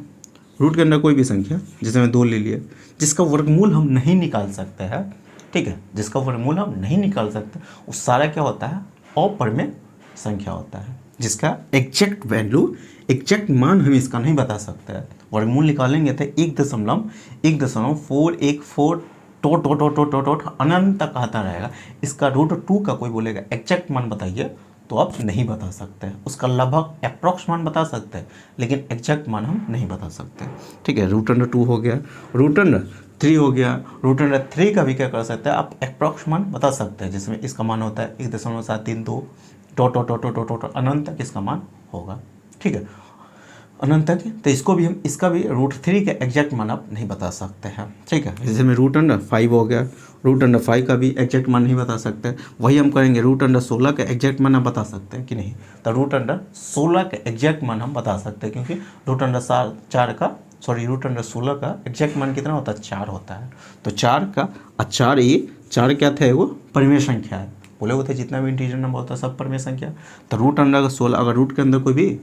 रूट के अंदर कोई भी संख्या, जैसे मैं 2 ले लिया, जिसका वर्गमूल हम नहीं निकाल सकते हैं। ठीक है, जिसका वर्गमूल हम नहीं निकाल सकते उस सारा क्या होता है, अप्रमेय संख्या होता है। जिसका एग्जैक्ट वैल्यू, एग्जैक्ट मान हम इसका नहीं बता सकते हैं। वर्गमूल निकालेंगे तो 1.414 टोट अनंत तक आता रहेगा। इसका √2 का कोई बोलेगा एग्जैक्ट मान बताइए, तो आप नहीं बता सकते हैं। उसका लगभग अप्रॉक्स मान बता सकते हैं, लेकिन एग्जैक्ट मान हम नहीं बता सकते। ठीक है, √2 हो गया, √3 हो गया। √3 का भी क्या कर सकते हैं, आप अप्रॉक्स मान बता सकते हैं, जिसमें इसका मान होता है 1.732 टोट अनंत तक इसका मान होगा। ठीक है, अनंत तक। तो इसको भी हम, इसका भी √3 का एग्जैक्ट मान आप नहीं बता सकते हैं। ठीक है, जैसे में √5 हो गया, √5 का भी एग्जैक्ट मान नहीं बता सकते। वही हम करेंगे √16 का एग्जैक्ट मान आप बता सकते हैं कि नहीं, तो √16 का एग्जैक्ट मान हम बता सकते हैं, क्योंकि √4 का √16 का एग्जैक्ट मान कितना होता है, 4 होता है। तो 4 का 4 क्या था, वो परिमेय संख्या है। बोले हुए थे जितना भी इंटीजर नंबर होता है सब परिमेय संख्या। तो √16 अगर रूट के अंदर कोई भी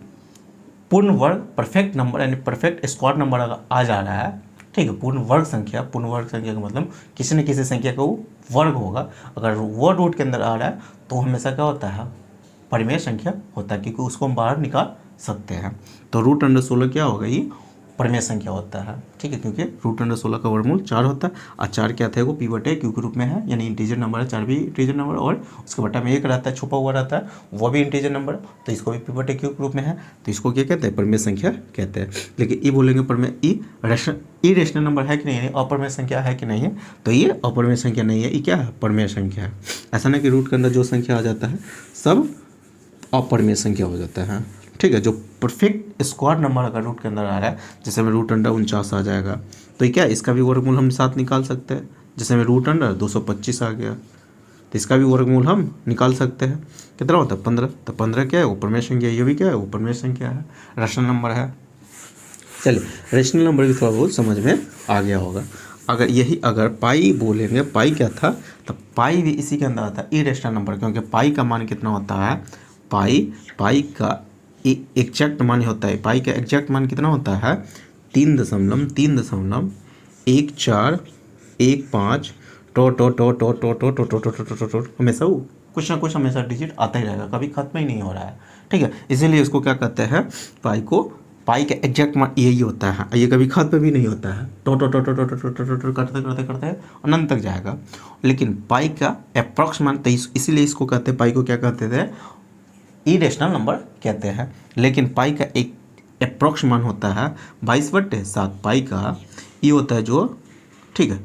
पूर्ण वर्ग परफेक्ट नंबर यानी परफेक्ट स्क्वायर नंबर अगर आ जा रहा है, ठीक है, पूर्ण वर्ग संख्या का मतलब किसी न किसी संख्या का वो वर्ग होगा। अगर वो रूट के अंदर आ रहा है तो हमेशा क्या होता है, परिमेय संख्या होता है, क्योंकि उसको हम बाहर निकाल सकते हैं। तो √16 क्या होगा, ये परिमेय संख्या होता है। ठीक है, क्योंकि √16 का वर्गमूल 4 होता है और 4 क्या था, वो पी बटे क्यू के रूप में है, यानी इंटीजर नंबर है। 4 भी इंटीजर नंबर और उसके बटा में 1 रहता है, छुपा हुआ रहता है, वो भी इंटीजर नंबर, तो इसको भी पी बटे क्यू के रूप में है। तो इसको क्या कहते हैं, परिमेय संख्या कहते हैं। लेकिन ये बोलेंगे परिमेय इरेशनल नंबर है कि नहीं, अपरिमेय संख्या है कि नहीं है, तो ये अपरिमेय संख्या नहीं है, ये क्या है, परिमेय संख्या है। ऐसा नहीं कि रूट के अंदर जो संख्या आ जाता है सब अपरिमेय संख्या हो जाता है। ठीक है, जो परफेक्ट स्क्वायर नंबर अगर रूट के अंदर आ रहा है, जैसे में √49 आ जाएगा, तो क्या इसका भी वर्गमूल हम 7 निकाल सकते हैं। जैसे में √225 आ गया, तो इसका भी वर्गमूल हम निकाल सकते हैं। कितना होता है, 15। तो 15 क्या है, वो परिमेय संख्या, ये भी क्या है, वो परिमेय संख्या है, रेशनल नंबर है। चलिए, रेशनल नंबर भी थोड़ा बहुत समझ में आ गया होगा। अगर पाई बोलेंगे, पाई क्या था, तो पाई भी इसी के अंदर आता है, इरेशनल नंबर, क्योंकि पाई का मान कितना होता है, पाई का एग्जैक्ट मान होता है, पाई का एग्जैक्ट मान कितना होता है, 3.1415 हमेशा वो कुछ ना कुछ हमेशा डिजिट आता ही रहेगा, कभी खत्म ही नहीं हो रहा है। ठीक है, इसीलिए इसको क्या कहते हैं, पाई का एग्जैक्ट मान यही होता है, ये कभी खत्म भी नहीं होता है, करते करते अनंत तक जाएगा। लेकिन पाई का अप्रॉक्स मान, तो इसीलिए इसको कहते हैं, पाई को क्या कहते थे, इरेशनल नंबर कहते हैं। लेकिन पाई का एक अप्रॉक्स मान होता है 22/7। पाई का ये होता है जो, ठीक है,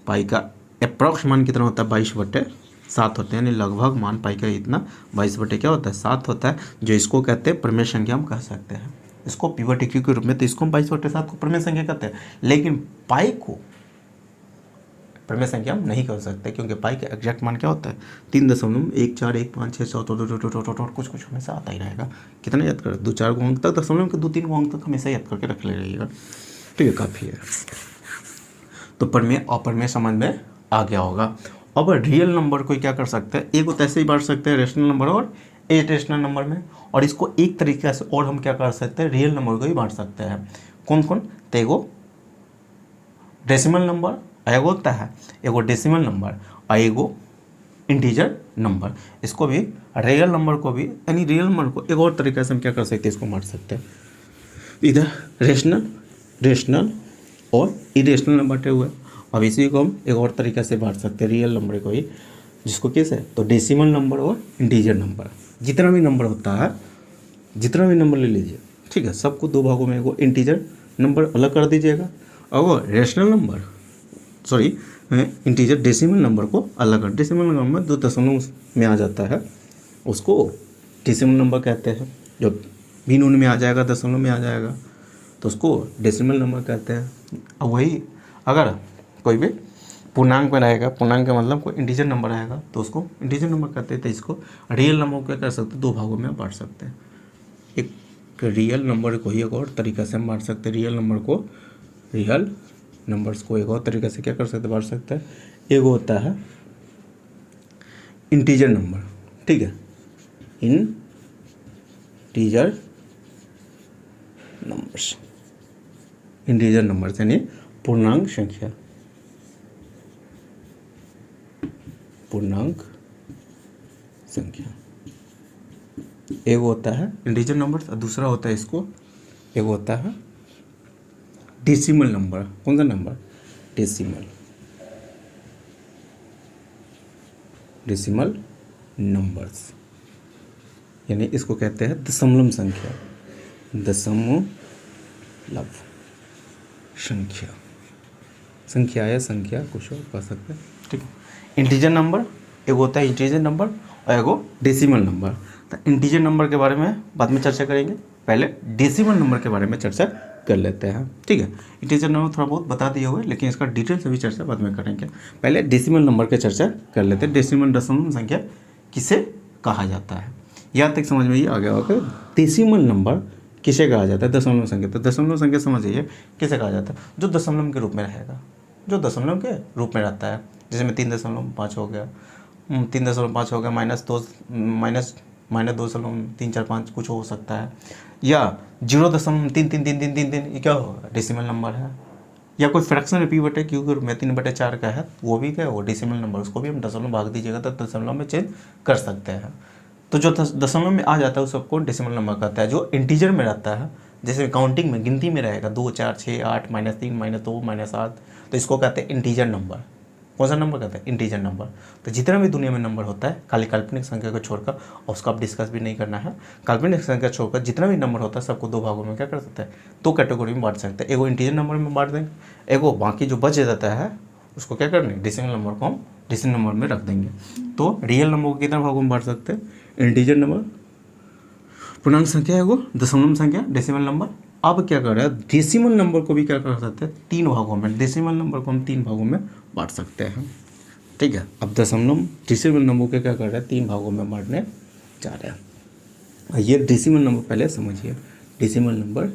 पाई का अप्रॉक्स मान कितना होता है, 22/7 होते हैं, यानी लगभग मान पाई का इतना 22/7 होता है, जो इसको कहते हैं परिमेय संख्या हम कह सकते हैं। इसको पी बटे क्यू के रूप में, तो इसको हम 22/7 को परिमेय संख्या कहते हैं। लेकिन पाई को परिमेय संख्या हम नहीं कर सकते, क्योंकि पाई का एग्जैक्ट मान क्या होता है, 3.14156 कुछ हमेशा आता ही रहेगा। कितना याद कर, 2-4 अंक तक, दशमलव के 2-3 अंक तक हमेशा याद करके रख ले रहिएगा। ठीक है, काफ़ी है। तो परिमेय अपरिमेय समझ में आ गया होगा। अब रियल नंबर को क्या कर सकते हैं, एक तो ऐसे ही बांट सकते हैं रेशनल नंबर और इरेशनल नंबर में, और इसको एक तरीके से और हम क्या कर सकते हैं, रियल नंबर को ही बांट सकते हैं। कौन कौन, तो एगो डेसिमल नंबर, एगो होता है एगो डेसिमल नंबर और एगो इंटीजर नंबर। इसको भी रियल नंबर को भी, यानी रियल नंबर को एक और तरीके से हम क्या कर सकते हैं, इसको बांट सकते हैं। इधर रेशनल और इरेशनल में बांटे हुए हैं। अब इसी को हम एक और तरीके से बांट सकते हैं रियल नंबर को ही, जिसको कैसे, तो डेसिमल नंबर और इंटीजर नंबर। जितना भी नंबर होता है, जितना भी नंबर ले लीजिए, ठीक है, सबको दो भागों में एगो इंटीजर नंबर अलग कर दीजिएगा और वो rational number, sorry integer decimal number को अलग कर, डेसिमल नंबर में दो दशमलव में आ जाता है, उसको डेसिमल नंबर कहते हैं। जब भिन्न उन में आ जाएगा, दशमलव में आ जाएगा, तो उसको डेसिमल नंबर कहते हैं। अब वही अगर कोई भी पूर्णांक में रहेगा, पूर्णांक का मतलब कोई इंटीजर नंबर आएगा तो उसको इंटीजर नंबर कहते हैं। तो इसको रियल नंबर को क्या कर सकते हैं, दो भागों में बांट सकते हैं। एक रियल नंबर को ही एक और तरीका से हम बांट सकते हैं, रियल नंबर्स को एक और तरीके से क्या कर सकते हैं, बांट सकते हैं। एक होता है इंटीजर नंबर, ठीक है, इंटीजर नंबर्स यानी पूर्णांक संख्या। एक होता है इंटीजर नंबर और दूसरा होता है इसको, एक होता है डेसिमल नंबर। कौन सा नंबर, डेसिमल नंबर्स, यानी इसको कहते हैं दशमलव संख्या, संख्या या संख्या कुछ और कह सकते हैं, ठीक है। इंटीजर नंबर एक होता है इंटीजर नंबर और एगो डेसिमल नंबर। तो इंटीजर नंबर के बारे में बाद में चर्चा करेंगे, पहले डेसिमल नंबर के बारे में चर्चा कर लेते हैं, ठीक है। इंटीजर नंबर थोड़ा बहुत बता दिए हुए, लेकिन इसका डिटेल से भी चर्चा बाद में करेंगे। पहले डेसिमल नंबर की चर्चा कर लेते हैं। डेसिमल दशमलव संख्या किसे कहा जाता है, यहाँ तक समझ में ये आ गया होगा। डेसिमल नंबर किसे कहा जाता है, दशमलव संख्या। तो दशमलव संख्या समझिए किसे कहा जाता है, जो दशमलव के रूप में रहेगा, जो दशमलव के रूप में रहता है। जैसे में 3.5 हो गया, 3.5 हो गया, माइनस 2.345 कुछ हो सकता है, या 0.33333, ये क्या होगा, डेसिमल नंबर है। या कोई फ्रैक्शन रिपीट क्योंकि में 3/4 का है, वो भी क्या है, वो डेसिमल नंबर, उसको भी हम दशमलव भाग दीजिएगा तो दशमलव में चेंज कर सकते हैं। तो जो दशमलव में आ जाता है उस सबको डेसिमल नंबर कहता है। जो इंटीजर में रहता है, जैसे काउंटिंग में, गिनती में रहेगा 2, 4, 6, 8, -3, -2, -7, तो इसको कहते हैं इंटीजर नंबर। कौन सा नंबर कहते हैं, इंटीजर नंबर। तो जितना भी दुनिया में नंबर होता है, खाली काल्पनिक संख्या को छोड़कर, और उसको आप डिस्कस भी नहीं करना है, काल्पनिक संख्या छोड़कर जितना भी नंबर होता है सबको दो भागों में क्या कर सकते हैं, दो कैटेगरी में बांट सकते हैं। एगो इंटीजर नंबर में बांट देंगे, एगो बाकी जो बच जाता है उसको क्या करना है, डेसिमल नंबर को हम डेसिमल नंबर में रख देंगे। तो रियल नंबर को कितना भागों में बांट सकते हैं, इंटीजर नंबर, पूर्णांक संख्या है वो, दशमलव संख्या, डेसिमल नंबर। अब क्या कर रहा है, डेसिमल नंबर को भी क्या कर सकते हैं, 3 भागों में, डेसिमल नंबर को हम 3 भागों में बांट सकते हैं, ठीक है। अब डेसिमल नंबर के क्या कर रहा है, 3 भागों में बांटने जा रहा है। ये डेसिमल नंबर पहले समझिए, डेसिमल नंबर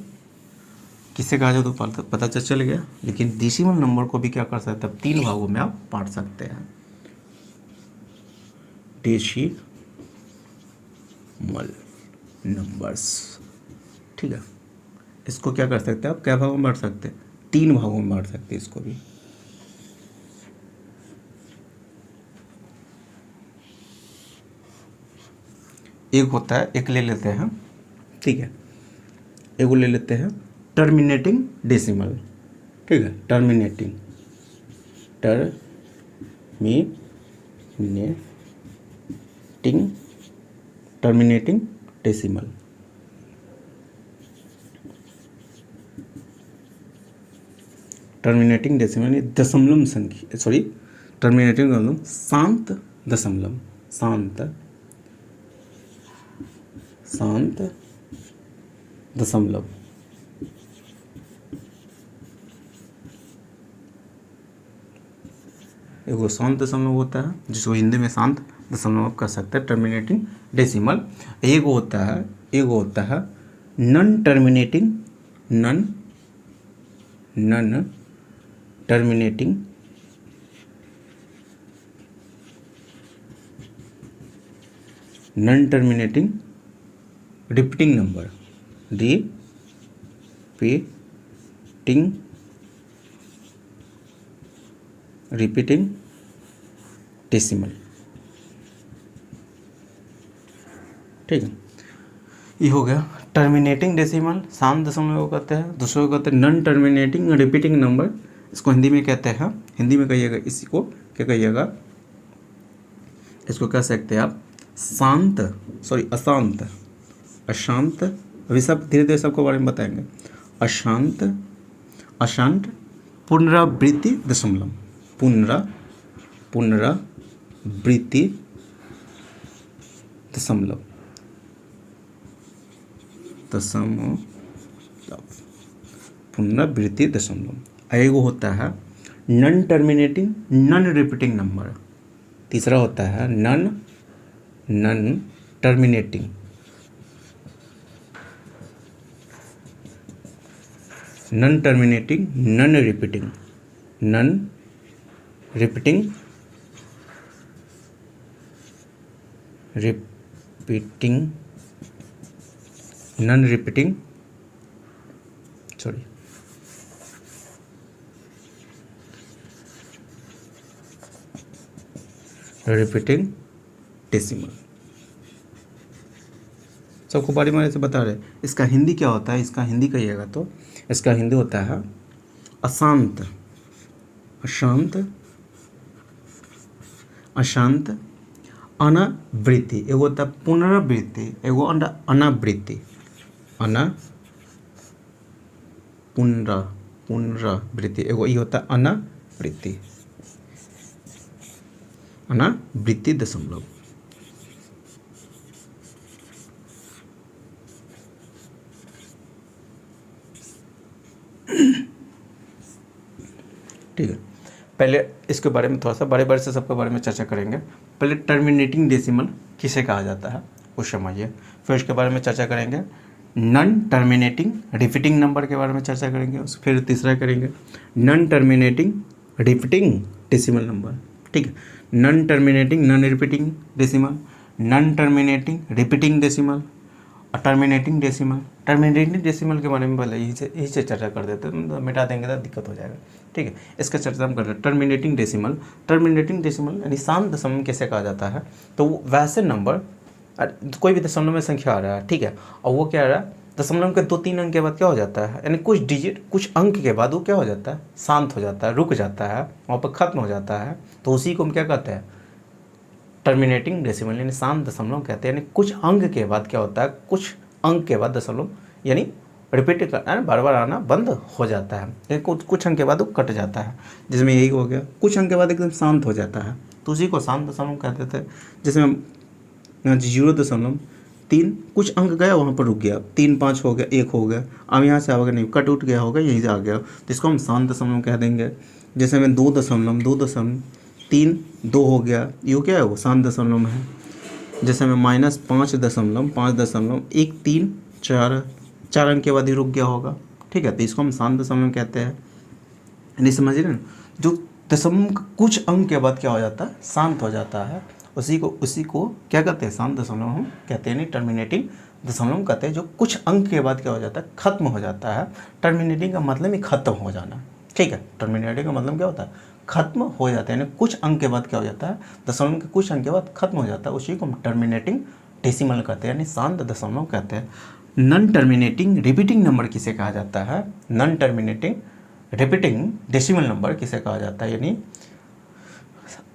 किससे कहा जाए तो पता चल गया, लेकिन डेसिमल नंबर को भी क्या कर सकते हैं, 3 भागों में आप बांट सकते हैं, डेसिमल नंबर्स, ठीक है। इसको क्या कर सकते हैं आप, क्या भागों में बांट सकते हैं, 3 भागों में बांट सकते हैं इसको भी। एक होता है, एक ले लेते हैं, ठीक है, एक ले लेते हैं टर्मिनेटिंग डेसिमल, ठीक है, टर्मिनेटिंग डेसिमल। टर्मिनेटिंग डेसिमल दशमलव संख्या, सॉरी, टर्मिनेटिंग मतलब शांत दशमलव, शांत दशमलव। एगो शांत दशमलव होता है जिसको हिंदी में शांत दशमलव कह सकते हैं, टर्मिनेटिंग डेसिमल। एगो होता है non terminating non terminating repeating number, repeating decimal. ठीक है, ये हो गया टर्मिनेटिंग डेसिमल, शांत दशमलव को कहते हैं। दूसरे को कहते हैं नॉन टर्मिनेटिंग रिपीटिंग नंबर, इसको हिंदी में कहते हैं, हिंदी में कहिएगा, इसी को क्या कहिएगा, इसको कह सकते हैं आप शांत, सॉरी अशांत, अशांत, अभी सब धीरे धीरे सबको बारे में बताएंगे। अशांत, अशांत पुनरावृत्ति दशमलव, पुनरावृत्ति दशमलव, पुनरावृत्ति दशमलव। एगो होता है non terminating non repeating number, तीसरा होता है non terminating non repeating non repeating sorry repeating decimal. सबको बारी बारी से बता रहे। इसका हिंदी क्या होता है, इसका हिंदी कहिएगा तो इसका हिंदी होता है अशांत, अशांत, अशांत अनावृत्ति। एगो होता है पुनरावृत्ति, एगो अनावृत्ति, पुनरावृत्ति, एगो ये होता है अनावृत्ति, अनावृत्ति दशमलव। ठीक है, पहले इसके बारे में थोड़ा सा बारे बारे से सबके बारे में चर्चा करेंगे। पहले टर्मिनेटिंग डेसिमल किसे कहा जाता है वो समझिए, फिर उसके बारे में चर्चा करेंगे। नॉन टर्मिनेटिंग रिपीटिंग नंबर के बारे में चर्चा करेंगे, फिर तीसरा करेंगे non terminating repeating decimal number. ठीक है, non terminating non repeating decimal, non terminating repeating decimal, terminating decimal. Terminating decimal के बारे में पहले यही से चर्चा कर देते हैं, तो मिटा देंगे तो दिक्कत हो जाएगा। ठीक है, इसका चर्चा हम कर रहे हैं। टर्मिनेटिंग डेसिमल, टर्मिनेटिंग डेसिमल यानी शांत दशमलव कैसे कहा जाता है, तो वो वैसे नंबर, कोई भी दशमलव में संख्या आ रहा है, ठीक है, और वो क्या आ रहा है, दशमलव के 2-3 अंक के बाद क्या हो जाता है, यानी कुछ डिजिट कुछ अंक के बाद वो क्या हो जाता है, शांत हो जाता है, रुक जाता है, वहाँ पर ख़त्म हो जाता है, तो उसी को हम क्या कहते हैं, टर्मिनेटिंग डेसिमल यानी शांत दशमलव कहते हैं। यानी कुछ अंक के बाद क्या होता है, कुछ अंक के बाद दशमलव यानी रिपीट करना, बार बार आना बंद हो जाता है, यानी कुछ अंक के बाद वो कट जाता है, जिसमें यही हो गया, कुछ अंक के बाद एकदम शांत हो जाता है, तो उसी को शांत दशमलव कहते थे। जिसमें 0.3 कुछ अंक गया वहाँ पर रुक गया, 3, 5 हो गया, 1 हो गया, अब यहाँ से आगे नहीं, कट उठ गया होगा, यहीं से आ गया, तो इसको हम शांत दशमलव कह देंगे। जैसे में 2.3 2 हो गया, ये क्या है, वो शांत दशमलव में है। जैसे में -5.5 4 अंक के बाद ही रुक गया होगा, ठीक है, तो इसको हम शांत दशमलव कहते हैं। नहीं समझ रहे ना, जो दशमलव कुछ अंक के बाद क्या हो जाता है, शांत हो जाता है, उसी को क्या कहते हैं, शांत दशमलव हम कहते हैं। नहीं टर्मिनेटिंग दशमलव कहते हैं, जो कुछ अंक के बाद क्या हो जाता है, खत्म हो जाता है। टर्मिनेटिंग का मतलब ही खत्म हो जाना, ठीक है, टर्मिनेटिंग का मतलब क्या होता है, खत्म हो जाता है, यानी कुछ अंक के बाद क्या हो जाता है, दशमलव के कुछ अंक के बाद खत्म हो जाता है, उसी को हम टर्मिनेटिंग डेसिमल कहते हैं, यानी शांत दशमलव कहते हैं। नॉन टर्मिनेटिंग रिपीटिंग नंबर किसे कहा जाता है, non terminating repeating decimal number किसे कहा जाता है, यानी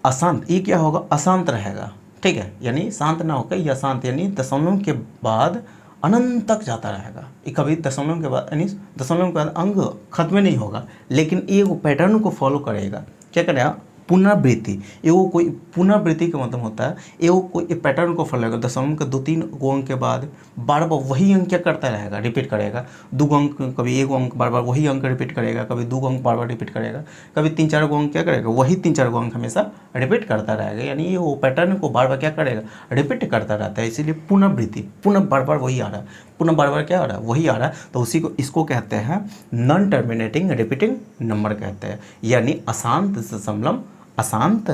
अशांत, ये क्या होगा, अशांत रहेगा, ठीक है, यानी शांत ना होकर ये अशांत, यानी दशमलव के बाद अनंत तक जाता रहेगा, ये कभी दशमलव के बाद यानी दशमलव के बाद अंक खत्म नहीं होगा, लेकिन ये वो पैटर्न को फॉलो करेगा, क्या करेगा, पुनरावृत्ति। एगो कोई पुनरावृत्ति का मतलब होता है एगो कोई पैटर्न को फॉलो करेगा, दशमलव के 2-3 अंक के बाद बार बार वही अंक क्या करता रहेगा, रिपीट करेगा। 2 अंक, कभी 1 अंक बार बार वही अंक रिपीट करेगा, कभी 2 अंक बार बार रिपीट करेगा, कभी 3-4 अंक क्या करेगा, वही 3-4 अंक हमेशा रिपीट करता रहेगा, यानी ये वो पैटर्न को बार बार क्या करेगा, रिपीट करता रहता है, इसीलिए पुनरावृत्ति, पुनः बार बार वही आ रहा है, पुनः बार बार क्या आ रहा है, वही आ रहा है, तो उसी को इसको कहते हैं नॉन टर्मिनेटिंग रिपीटिंग नंबर कहते हैं, यानी अशांत दशमलव, अशांत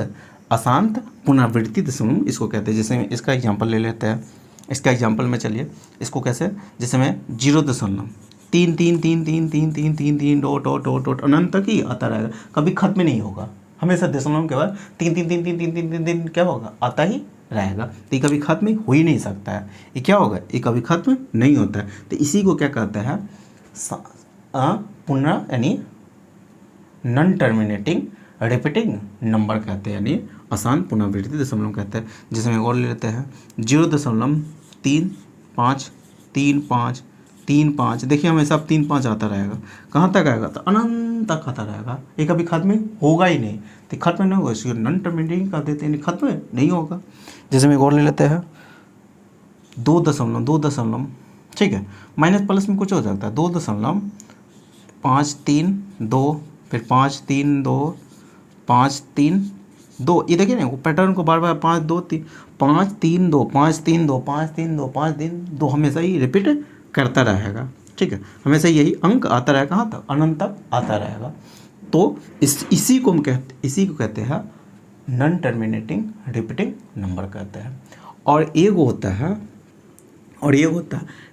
अशांत पुनरावृत्ति दशमलव इसको कहते हैं। जैसे इसका एग्जांपल ले लेते हैं। इसका एग्जांपल में चलिए इसको कैसे, जैसे में 0.3 डॉट डॉट डॉट डॉट अनंत तक ही आता रहेगा, कभी खत्म नहीं होगा। हमेशा दशमलव के बाद 3 क्या होगा, आता ही रहेगा। तो ये कभी खत्म हो ही नहीं सकता है। ये क्या होगा, ये कभी खत्म नहीं होता है। तो इसी को क्या कहते हैं, पुनः यानी नॉन टर्मिनेटिंग रिपीटिंग नंबर कहते हैं, यानी आसान पुनरावृत्ति दशमलव कहते हैं। जैसे हम और ले लेते हैं 0.353535। देखिए हमेशा अब 3-5 आता रहेगा, कहाँ तक आएगा, तो अनंत तक आता रहेगा। ये कभी खत्म होगा ही नहीं, तो खत्म नहीं होगा, इसको नॉन टर्मिनेटिंग कर देते हैं, खत्म नहीं होगा। जैसे हम एक और ले लेते हैं 2.2, ठीक है, माइनस प्लस में कुछ हो सकता है, 2.532, फिर 532, 532। ये देखिए ना, वो पैटर्न को बार बार 5-2-3, 5-3-2, 5-3-2, 5-3-2, 5-3-2 हमेशा ही रिपीट करता रहेगा। ठीक है, हमेशा यही अंक आता रहेगा, कहाँ तक, अनंत तक आता रहेगा। तो इसी को कहते हैं नॉन टर्मिनेटिंग रिपीटिंग नंबर कहते हैं। और एक होता है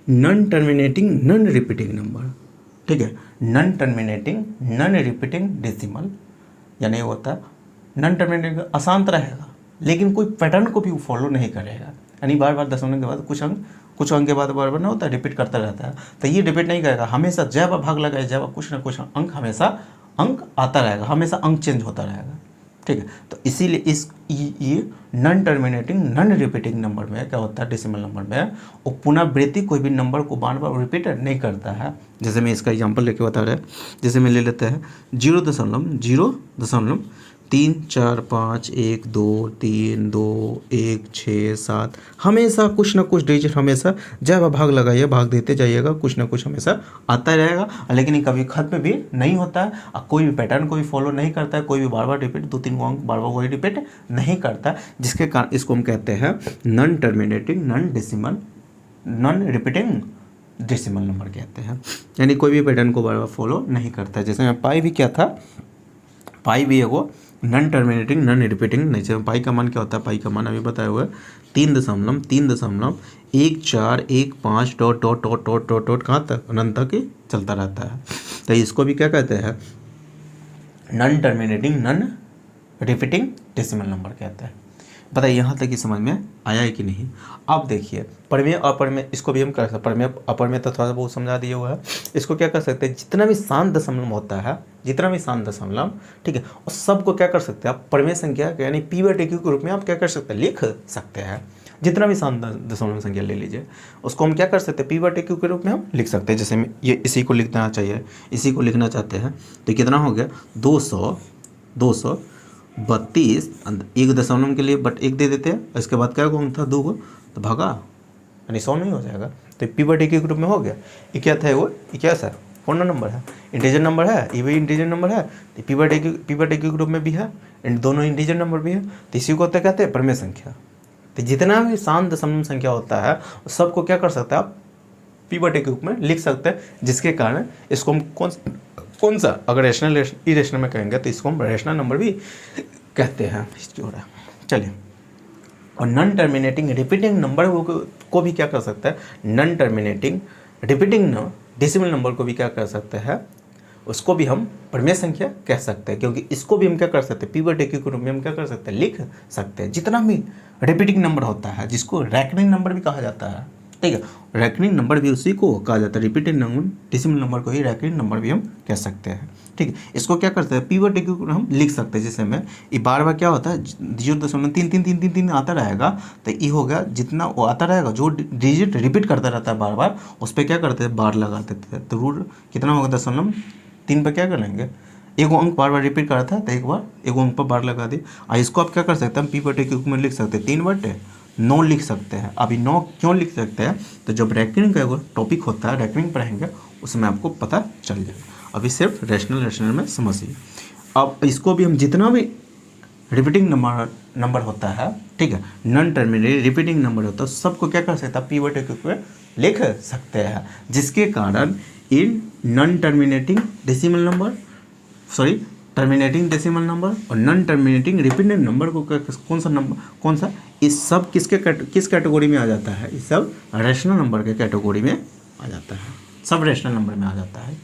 non terminating non repeating number. ठीक है, non terminating non repeating decimal, यानी होता है नॉन टर्मिनेटिंग अशांत रहेगा, लेकिन कोई पैटर्न को भी वो फॉलो नहीं करेगा, यानी बार बार दशमलव के बाद कुछ अंक के बाद बार बार ना होता है, रिपीट करता रहता है। तो ये रिपीट नहीं करेगा, हमेशा जब भाग लगाए जब कुछ ना कुछ हमेशा अंक आता रहेगा, हमेशा अंक चेंज होता रहेगा। ठीक है, तो इसीलिए ये non terminating non repeating number में क्या होता है, डेसिमल नंबर में वो पुनरावृत्ति कोई भी नंबर को बार बार रिपीट नहीं करता है। जैसे मैं इसका एग्जांपल लेके बता रहा है, जैसे मैं ले लेते हैं 0.035123216 हमेशा कुछ ना कुछ डिजिट हमेशा जब भाग लगाइए भाग देते जाइएगा, कुछ ना कुछ हमेशा आता रहेगा, लेकिन ये कभी खत्म भी नहीं होता है और कोई भी पैटर्न को भी फॉलो नहीं करता है, कोई भी बार बार रिपीट 2-3 अंक बार बार वही रिपीट नहीं करता, जिसके कारण इसको हम कहते हैं non terminating non repeating decimal number कहते हैं, यानी कोई भी पैटर्न को बार बार फॉलो नहीं करता है। जैसे पाई भी क्या था, पाई भी है वो नॉन टर्मिनेटिंग नॉन रिपीटिंग नहीं। पाई का मान क्या होता है, पाई का मान अभी बताया हुआ है 3.1415 dot dot dot dot dot dot कहाँ तक, अनंत तक ही चलता रहता है। तो इसको भी क्या कहते हैं, non terminating non repeating decimal number कहते हैं। बताइए यहाँ तक ही समझ में आया है कि नहीं। अब देखिए परमेय अपरमेय, इसको भी हम कर सकते हैं, परमेय अपरमेय तो थोड़ा सा बहुत समझा दिया हुआ है। इसको क्या कर सकते हैं, जितना भी शांत दशमलव होता है, जितना भी शांत दशमलव, ठीक है, और सबको क्या कर सकते हैं आप, परमेय संख्या यानी P/Q के रूप में आप क्या कर सकते हैं, लिख सकते हैं। जितना भी शांत दशमलव संख्या ले लीजिए, उसको हम क्या कर सकते हैं, P/Q के रूप में हम लिख सकते हैं। जैसे ये इसी को लिख देना चाहिए, इसी को लिखना चाहते हैं, तो कितना हो गया 232 एक दशमलव के लिए बट एक दे देते हैं, इसके बाद क्या अंक था 2 को, तो भागा यानी 100 नहीं हो जाएगा, तो P/Q के रूप में हो गया। ये क्या था, वो ये क्या सर, पूर्ण नंबर है, इंटीजर नंबर है, ये भी इंटीजर नंबर है, तो P/Q के रूप में भी है, दोनों इंटीजर नंबर भी है, तो इसी को कहते हैं परमेय संख्या। तो जितना भी शांत दशमलव संख्या होता है सबको क्या कर सकते हैं आप, P/Q के रूप में लिख सकते हैं, जिसके कारण इसको हम कौन सा अगर रेशनल इरेशनल में कहेंगे तो इसको हम रेशनल नंबर भी कहते हैं। चलिए, और नॉन टर्मिनेटिंग रिपीटिंग नंबर को भी क्या कर सकता है, non terminating repeating decimal number को भी क्या कर सकते हैं, उसको भी हम परमेय संख्या कह सकते हैं, क्योंकि इसको भी हम क्या कर सकते हैं, P/Q के रूप में हम क्या कर सकते हैं, लिख सकते हैं। जितना भी रिपीटिंग नंबर होता है, जिसको रैकनिंग नंबर भी कहा जाता है, ठीक है, रैकनिंग नंबर भी उसी को कहा जाता है, रिपीटेड नंबर डेसिमल नंबर को ही रैकनिंग नंबर भी हम कह सकते हैं। ठीक है, इसको क्या करते हैं, P/Q को हम लिख सकते हैं। जैसे में ये बार बार क्या होता है 0.3 आता रहेगा, तो ये हो गया, जितना वो आता रहेगा जो डिजिट रिपीट करता रहता है बार बार, उस पर क्या करते हैं, बार लगा देते हैं, तो रूट कितना होगा 0.3 पर क्या कर लेंगे, एक अंक बार बार रिपीट कर रहा था तो एक अंक पर बार लगा दी। और इसको आप क्या कर सकते हैं, P/Q में लिख सकते हैं 3/9 लिख सकते हैं। अभी 9 क्यों लिख सकते हैं, तो जब रैकनिंग का एगो टॉपिक होता है, रैकनिंग पढ़ेंगे उसमें आपको पता चल जाएगा, अभी सिर्फ रेशनल में समझिए। अब इसको भी हम जितना भी रिपीटिंग नंबर होता है, ठीक है, नॉन टर्मिनेटिंग रिपीटिंग नंबर होता है, सबको क्या कर सकता है, P/Q में लिख सकते हैं, जिसके कारण in non terminating decimal number terminating decimal number और नॉन टर्मिनेटिंग रिपीटेड नंबर को कौन सा नंबर, कौन सा, इस सब किस कैटेगरी में आ जाता है, इस सब रेशनल नंबर के कैटेगरी में आ जाता है, सब रेशनल नंबर में आ जाता है।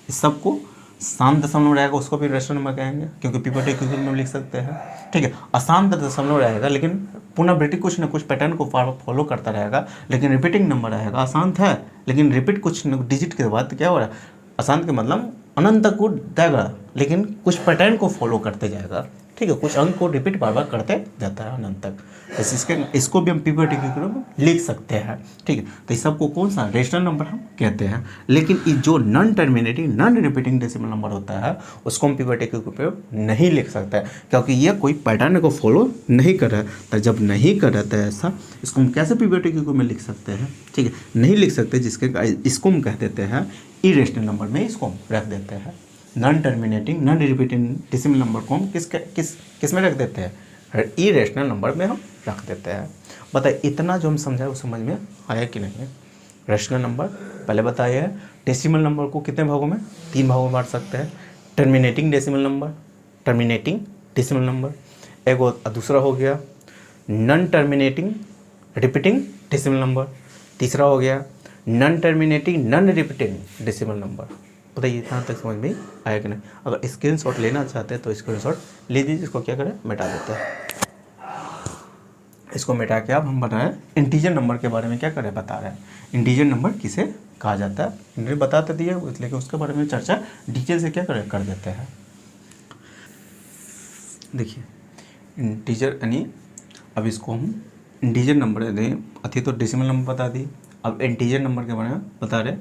इस सब को शांत दशमलव रहेगा उसको भी रेशनल नंबर कहेंगे, क्योंकि पीपीटी इक्विवेलेंट में लिख सकते हैं, ठीक है। अशांत दशमलव रहेगा लेकिन पुनरावृत्ति कुछ न कुछ पैटर्न को फॉलो करता रहेगा, लेकिन रिपीटिंग नंबर रहेगा, अशांत है लेकिन रिपीट कुछ डिजिट के बाद क्या हो रहा है, अशांत के मतलब अनंत को देगा लेकिन कुछ पैटर्न को फॉलो करते जाएगा, ठीक है, कुछ अंक को रिपीट बार बार करते जाता है अनंत तक। तो इसको भी हम पीपीटी के रूप में लिख सकते हैं, ठीक है। तो इस सबको कौन सा रेशनल नंबर हम कहते हैं। लेकिन ये जो non terminating non repeating decimal number होता है उसको हम पीपीटी के रूप में नहीं लिख सकते हैं, क्योंकि ये कोई पैटर्न को फॉलो नहीं कर रहा है। तो जब नहीं कर रहा था ऐसा, इसको हम कैसे पीपीटी के रूप में लिख सकते हैं, ठीक है, नहीं लिख सकते, इसको हम कह देते हैं इरेशनल नंबर में, इसको हम रख देते हैं। Non terminating non repeating decimal number को हम किस में रख देते हैं, इरेशनल नंबर में हम रख देते हैं। बताइए इतना जो हम समझाए वो समझ में आया कि नहीं। रेशनल नंबर पहले बताया है, डेसिमल नंबर को कितने भागों में, 3 भागों में बांट सकते हैं। टर्मिनेटिंग डेसिमल नंबर एक और दूसरा हो गया non terminating repeating decimal number, तीसरा हो गया non terminating non repeating decimal number. बताइए इतना तक समझ में आया कि नहीं। अगर स्क्रीनशॉट लेना चाहते हैं तो स्क्रीनशॉट ले दीजिए, इसको क्या करें मिटा देते हैं। इसको मिटा के अब हम बताएं इंटीजर नंबर के बारे में क्या करें, बता रहे हैं इंटीजर नंबर किसे कहा जाता है, इन्हें बताते दिए, लेकिन उसके बारे में चर्चा डिटेल से क्या करें कर देते हैं। देखिए इंटीजर यानी अब इसको हम इंटीजर नंबर दें, अथी तो डेसिमल नंबर बता दी, अब इंटीजर नंबर के बारे में बता रहे।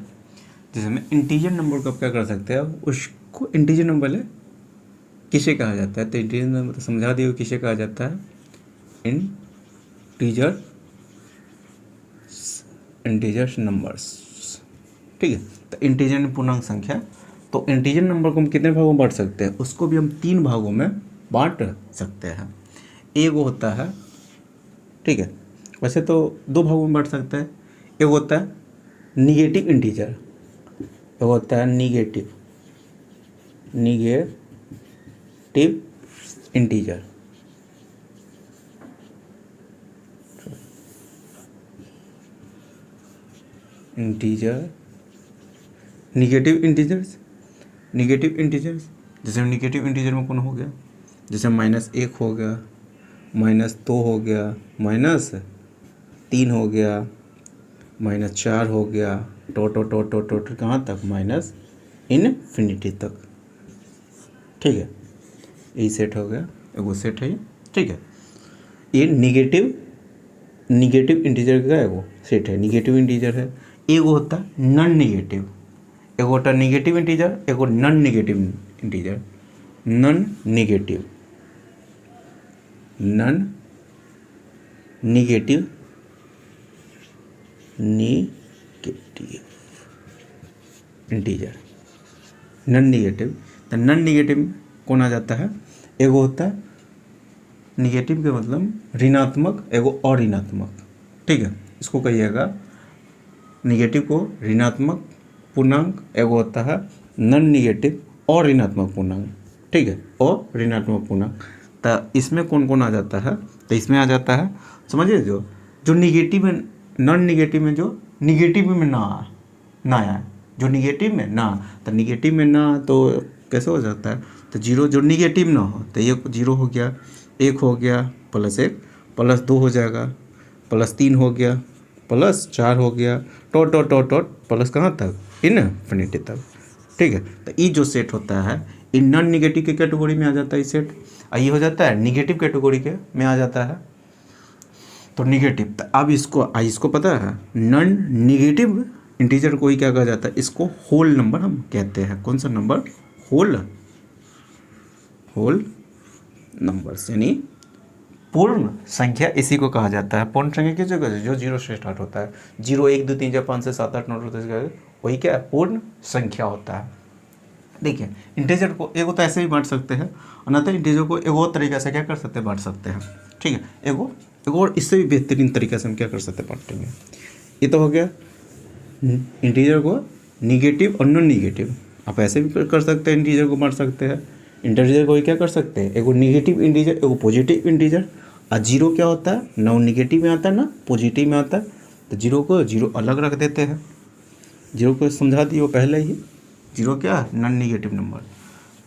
जैसे में इंटीजर नंबर को आप क्या कर सकते हैं, उसको इंटीजर नंबर किसे कहा जाता है, तो इंटीजर नंबर तो समझा दिए किसे कहा जाता है, इंटीजर नंबर्स, ठीक है। तो इंटीजर पूर्णांक संख्या, तो इंटीजर नंबर को हम कितने भागों में बांट सकते हैं, उसको भी हम 3 भागों में बांट सकते हैं। एक होता है, ठीक है, वैसे तो 2 भागों में बांट सकते हैं। एक होता है निगेटिव इंटीजर, एक होता है निगेटिव इंटीजर, निगेटिव इंटीजर्स जैसे निगेटिव इंटीजर में कौन हो गया, जैसे -1 हो गया, -2 हो गया, -3 हो गया, -4 हो गया, टोटल कहाँ तक, इनफिनिटी तक, ठीक है। ये सेट हो गया, एगो सेट है, ठीक है। ये निगेटिव इंटीजर का एगो सेट है, निगेटिव इंटीजर है। एगो होता है नॉन निगेटिव, एगो होता है निगेटिव इंटीजर, एगो non negative integer. Non negative integer, non negative. तो नॉन निगेटिव कौन आ जाता है, एगो होता है निगेटिव के मतलब ऋणात्मक, एगो अऋणात्मक, ठीक है। इसको कहिएगा निगेटिव को ऋणात्मक पूर्णांक, एगो होता है नॉन निगेटिव और ऋणात्मक पूर्णांक, ठीक है, और ऋणात्मक पूर्णांक। तो इसमें कौन कौन आ जाता है, तो इसमें आ जाता है, समझिए जो निगेटिव में, नॉन निगेटिव में, जो निगेटिव में ना आए, जो निगेटिव में ना, तो निगेटिव में ना तो कैसे हो जाता है, तो 0 जो निगेटिव ना हो तो ये 0 हो गया, 1 हो गया, +1 +2 हो जाएगा, +3 हो गया, +4 हो गया, टोट प्लस कहाँ तक, इनफिनिटी तक, ठीक है। तो ये जो सेट होता है ये नॉन निगेटिव के कैटेगरी में आ जाता है, सेट ये हो जाता है निगेटिव कैटेगरी के में आ जाता है। तो निगेटिव, तो अब इसको पता है नॉन निगेटिव इंटीजर को ही क्या कहा जाता है, इसको होल नंबर हम कहते हैं। कौन सा नंबर, होल नंबर्स, यानी पूर्ण संख्या इसी को कहा जाता है। पूर्ण संख्या किस जगह जो 0 से स्टार्ट होता है, 0 1 2 3 4 5 6 7 8 9 10 वही क्या है, पूर्ण संख्या होता है। देखिए इंटीजर को एगो तो ऐसे भी बांट सकते हैं, अन्यथा इंटीजर को एगो और तरीके से क्या कर सकते हैं, बांट सकते हैं, ठीक है। एगो और इससे भी बेहतरीन तरीके से हम क्या कर सकते हैं, बांटेंगे। ये तो हो गया इंटीजर को निगेटिव और नॉन निगेटिव, आप ऐसे भी कर सकते हैं, इंटीजर को बांट सकते हैं, इंटीजर को क्या कर सकते हैं, एगो निगेटिव इंटीजर एगो पॉजिटिव इंटीजर। और जीरो क्या होता है, ना निगेटिव में आता है ना पॉजिटिव में आता है, तो जीरो को जीरो अलग रख देते हैं। जीरो को समझा दिए वो पहले ही, जीरो क्या है, नॉन निगेटिव नंबर,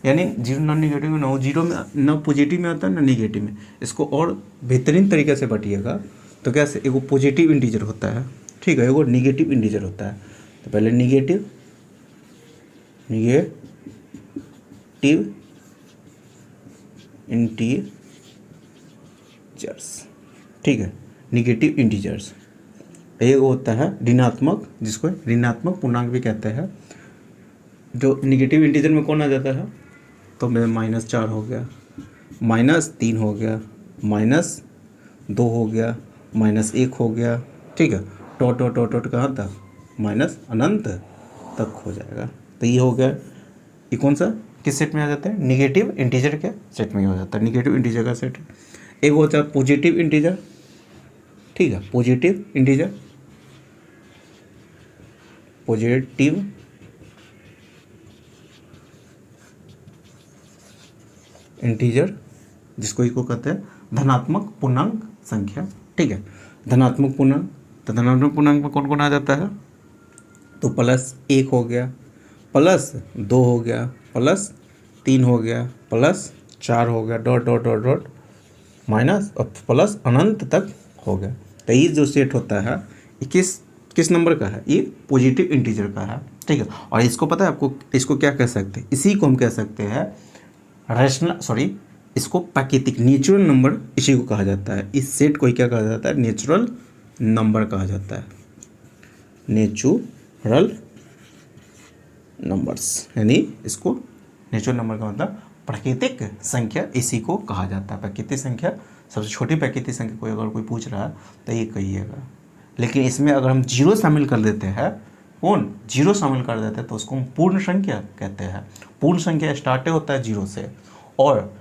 यानी जीरो नॉन निगेटिव में ना वो जीरो में ना पॉजिटिव में आता है ना निगेटिव में। इसको और बेहतरीन तरीके से बांटिएगा तो कैसे, एगो पॉजिटिव इंटीजर होता है, ठीक है, एगो निगेटिव इंटीजर होता है। तो पहले निगेटिव इंटीजर्स, ठीक है, निगेटिव इंटीजर्स। एक होता है ऋणात्मक, जिसको ऋणात्मक पूर्णांक भी कहते हैं। जो निगेटिव इंटीजर में कौन आ जाता है, तो मेरे -4 हो गया, -3 हो गया, -2 हो गया, -1 हो गया, ठीक है, डॉट डॉट डॉट डॉट कहाँ तक, माइनस अनंत तक हो जाएगा। तो ये हो गया, ये कौन सा किस सेट में आ जाता है, निगेटिव इंटीजर के सेट में हो जाता है, निगेटिव इंटीजर का सेट। एक होता है पॉजिटिव इंटीजर, ठीक है, पॉजिटिव इंटीजर, पॉजिटिव इंटीजर, जिसको इसको कहते हैं धनात्मक पूर्णांक संख्या, ठीक है, धनात्मक पूर्णांक। तो धनात्मक पूर्णांक में कौन कौन आ जाता है, तो +1 हो गया, +2 हो गया, +3 हो गया, +4 हो गया, dot dot dot dot minus और प्लस अनंत तक हो गया। तो ये जो सेट होता है ये किस नंबर का है, ये पॉजिटिव इंटीजर का है, ठीक है। और इसको पता है आपको, इसको क्या कह सकते हैं, इसी को हम कह सकते हैं इसको प्राकृतिक नेचुरल नंबर इसी को कहा जाता है। इस सेट को क्या कहा जाता है, नेचुरल नंबर कहा जाता है, नेचुरल नंबर्स, यानी इसको नेचुरल नंबर का मतलब प्राकृतिक संख्या, इसी को कहा जाता है। प्राकृतिक संख्या, सबसे छोटी प्राकृतिक संख्या कोई अगर कोई पूछ रहा है तो ये कहिएगा। लेकिन इसमें अगर हम जीरो शामिल कर देते हैं, कौन जीरो शामिल कर देते हैं, तो उसको हम पूर्ण संख्या कहते हैं। पूर्ण संख्या स्टार्ट होता है जीरो से, और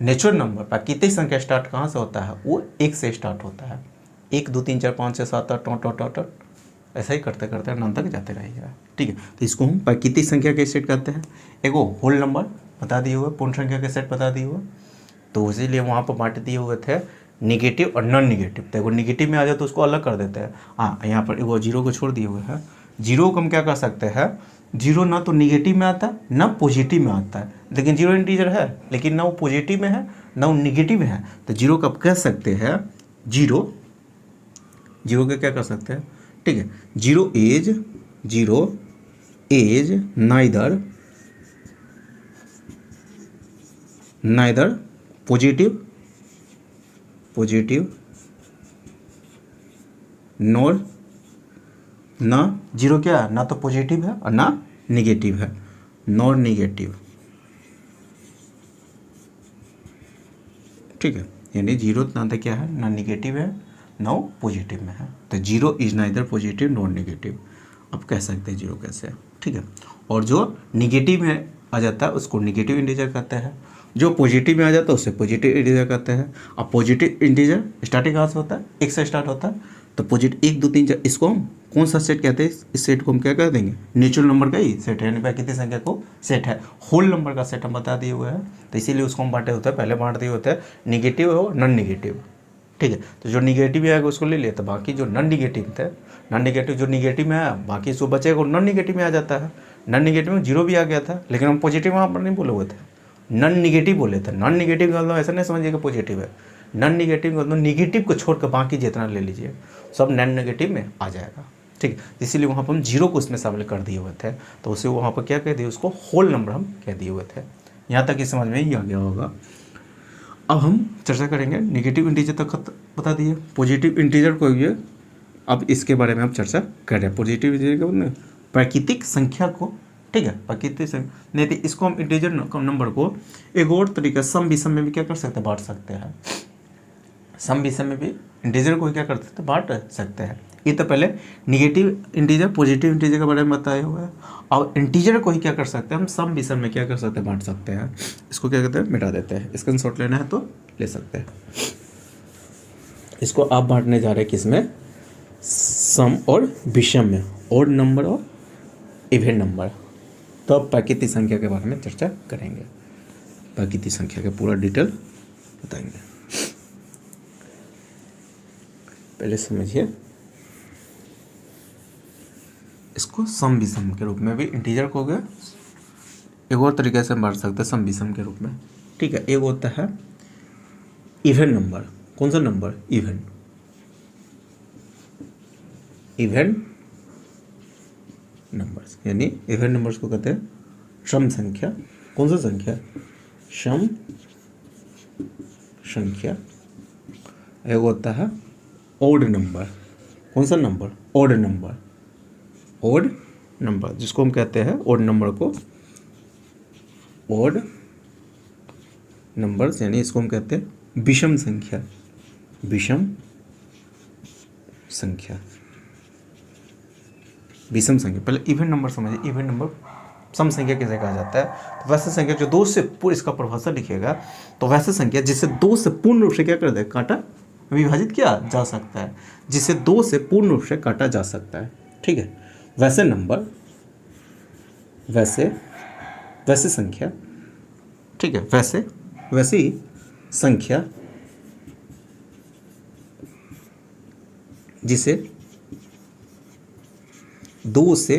नेचुरल नंबर प्राकृतिक संख्या स्टार्ट कहाँ से होता है, वो 1 से स्टार्ट होता है। 1 2 3 4 5 6 7 8 9 टॉट ऐसा ही करते करते अनंत तक जाते रहेगा, ठीक है। तो इसको हम प्राकृतिक संख्या के सेट कहते हैं। एगो होल नंबर बता दिए हुए, पूर्ण संख्या के सेट बता दिए हुए, तो इसीलिए वहाँ पर बांट दिए हुए थे निगेटिव और नॉन निगेटिव। तो एगो निगेटिव में आ जाए तो उसको अलग कर देते हैं। हाँ, यहाँ पर एगो जीरो को छोड़ दिए हुए हैं। जीरो को हम क्या कर सकते हैं, जीरो ना तो निगेटिव में आता है ना पॉजिटिव में आता है, लेकिन जीरो इंटीजर है, लेकिन ना वो पॉजिटिव में है ना वो निगेटिव में है। तो जीरो का कह सकते हैं, जीरो के क्या कर सकते हैं, ठीक है, zero is neither positive nor, ना जीरो क्या है, ना तो पॉजिटिव है और ना निगेटिव है, नॉर निगेटिव, ठीक है। यानी जीरो ना तो क्या है, ना निगेटिव है ना पॉजिटिव में है। तो zero is neither positive nor negative, अब कह सकते हैं जीरो कैसे, ठीक है। और जो निगेटिव में आ जाता है उसको निगेटिव इंटीजर कहते हैं, जो पॉजिटिव में आ जाता है उससे पॉजिटिव इंटीजर कहते हैं। अब पॉजिटिव इंटीजर स्टार्टिंग कहाँ से होता है, 1 से स्टार्ट होता है। तो पॉजिटिव 1 2 3 4, इसको हम कौन सा सेट कहते हैं, इस सेट को हम क्या कह देंगे, नेचुरल नंबर का ही सेट है, यानी प्राकृतिक संख्या को सेट है। होल नंबर का सेट हम बता दिए हुए हैं, तो इसीलिए उसको हम बांटे होते हैं, पहले बांट दिए होते हैं निगेटिव और नॉन निगेटिव, ठीक है। तो जो निगेटिव आएगा उसको ले लिया, तो बाकी जो नॉन निगेटिव थे, नॉन निगेटिव जो निगेटिव में आया, बाकी जो बचेगा नॉन निगेटिव में आ जाता है। नॉन निगेटिव में जीरो भी आ गया था, लेकिन हम पॉजिटिव वहाँ पर नहीं बोले हुए थे, नॉन निगेटिव बोले थे। नॉन निगेटिव का मतलब ऐसा नहीं समझिएगा पॉजिटिव है, नॉन निगेटिव का मतलब निगेटिव को छोड़कर बाकी जितना ले लीजिए सब नॉन निगेटिव में आ जाएगा, ठीक है। इसीलिए वहाँ पर हम जीरो को उसमें शामिल कर दिए हुए थे, तो उसे वहाँ पर क्या कह दिए, उसको होल नंबर हम कह दिए हुए थे। यहाँ तक इस समझ में ही आ गया होगा। अब हम चर्चा करेंगे निगेटिव इंटीजर तक बता दिए, पॉजिटिव इंटीजर को ये, अब इसके बारे में हम चर्चा कर रहे हैं। पॉजिटिव इंटीजर को प्राकृतिक संख्या को, ठीक है, प्राकृतिक संख्या नहीं तो इसको हम इंटीजर नंबर को एक और तरीका सम विषम में भी क्या कर सकते हैं, बांट सकते हैं। सम विषम में भी इंटीजर को क्या कर सकते हैं, बांट सकते हैं। ये तो पहले निगेटिव इंटीजर पॉजिटिव इंटीजर के बारे में बताया हुआ है। अब इंटीजर को ही क्या कर सकते हैं हम, सम विषम में क्या कर सकते हैं, बांट सकते हैं। इसको क्या कहते हैं, मिटा देते हैं। स्क्रीनशॉट लेना है तो ले सकते हैं। इसको आप बांटने जा रहे हैं किसमें, सम और विषम में, ओड नंबर और इवन नंबर। तो अब प्राकृतिक संख्या के बारे में चर्चा करेंगे। बाकी की संख्या का पूरा डिटेल बताएंगे। पहले समझिए, इसको सम विषम के रूप में भी, इंटीजर को हो गया, एक और तरीके से हम बांट सकते हैं सम विषम के रूप में। ठीक है, एक होता है इवन नंबर। कौन सा नंबर? इवन। इवन नंबर्स, यानी इवन नंबर्स को कहते हैं सम संख्या। कौन सा संख्या? सम संख्या। एक होता है ओड नंबर। कौन सा number? Odd number. Odd number, जिसको हम कहते हैं ओड नंबर को ओड नंबर्स, यानी इसको हम कहते हैं विषम संख्या। विषम संख्या, विषम संख्या। पहले इवन नंबर समझिए। इवन नंबर सम संख्या किसे कहा जाता है? तो वैसे संख्या जो दो से पूर्ण, इसका परिभाषा लिखिएगा, तो वैसे संख्या जिसे दो से पूर्ण रूप से क्या कर दे? काटा विभाजित किया जा सकता है, जिसे दो से पूर्ण रूप से काटा जा सकता है। ठीक है, वैसे नंबर, वैसे संख्या। ठीक है, वैसी संख्या जिसे दो से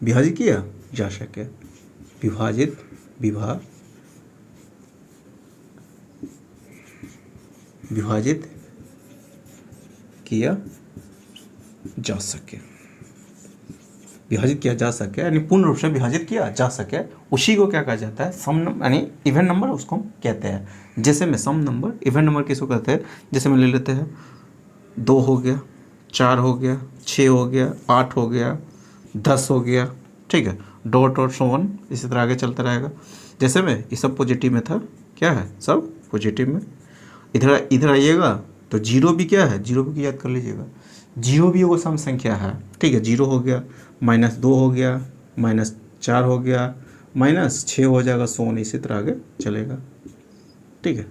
विभाजित किया जा सके। विभाजित किया जा सके। विभाजित किया जा सके यानी पूर्ण रूप से विभाजित किया जा सके, उसी को क्या कहा जाता है? सम नंबर, यानी इवन नंबर उसको हम कहते हैं। जैसे में सम नंबर, इवन नंबर किसको कहते हैं? जैसे में ले लेते हैं 2 हो गया, 4 हो गया, 6 हो गया, 8 हो गया, 10 हो गया। ठीक है, डॉट और सो ऑन, इसी तरह आगे चलता रहेगा। जैसे में ये सब पॉजिटिव में था, क्या है? सब पॉजिटिव में। इधर आइएगा तो जीरो भी क्या है? जीरो भी याद कर लीजिएगा, जीरो भी वो सम संख्या है। ठीक है, 0 हो गया, -2 हो गया, -4 हो गया, -6 हो जाएगा, सोन इसी तरह आगे चलेगा। ठीक है,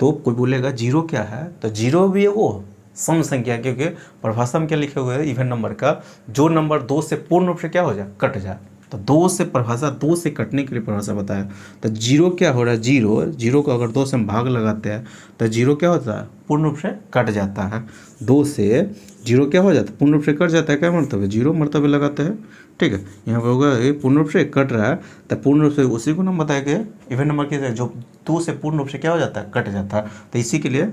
तो कोई बोलेगा जीरो क्या है? तो जीरो भी वो सम संख्या, क्योंकि परिभाषा में क्या लिखे हुए है इवन नंबर का? जो नंबर 2 से पूर्ण रूप से क्या हो जाए? कट जाए। तो 2 से परिभाषा, 2 से कटने के लिए परिभाषा बताया। तो जीरो क्या हो रहा है? जीरो को अगर 2 से हम भाग लगाते हैं तो जीरो क्या होता है? पूर्ण रूप से कट जाता है। 2 से जीरो क्या हो जाता है? पूर्ण रूप से कट जाता है। क्या मर्तबे? जीरो मर्तबे लगाते हैं। ठीक है, यहाँ पर होगा ये पूर्ण रूप से कट रहा है, तो पूर्ण रूप से उसी को नाम बताया गया इवन नंबर के, जो 2 से पूर्ण रूप से क्या हो जाता है? कट जाता है। तो इसी के लिए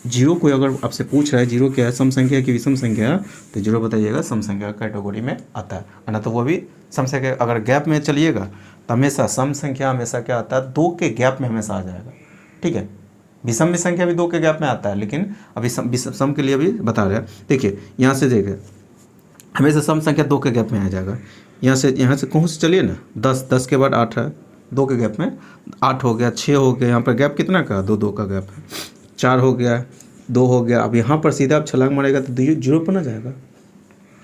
जीरो को अगर आपसे पूछ रहा है जीरो क्या है, सम संख्या की विषम संख्या है, तो जीरो बताइएगा सम संख्या कैटेगरी में आता है ना। तो वो भी सम संख्या, अगर गैप में चलिएगा तो हमेशा सम संख्या हमेशा क्या आता है? 2 के गैप में हमेशा आ जाएगा। ठीक है, विषम भी संख्या भी 2 के गैप में आता है, लेकिन अभी सम के लिए भी बता रहे हैं। देखिए यहाँ से देखिए, हमेशा सम संख्या 2 के गैप में आ जाएगा। यहाँ से कौन से चलिए ना, 10 के बाद 8 है, 2 के गैप में 8 हो गया, 6 हो गया, यहाँ पर गैप कितना का? 2 का गैप है। 4 हो गया, 2 हो गया। अब यहाँ पर सीधा आप छलांग मारेगा तो जीरो पर ना जाएगा,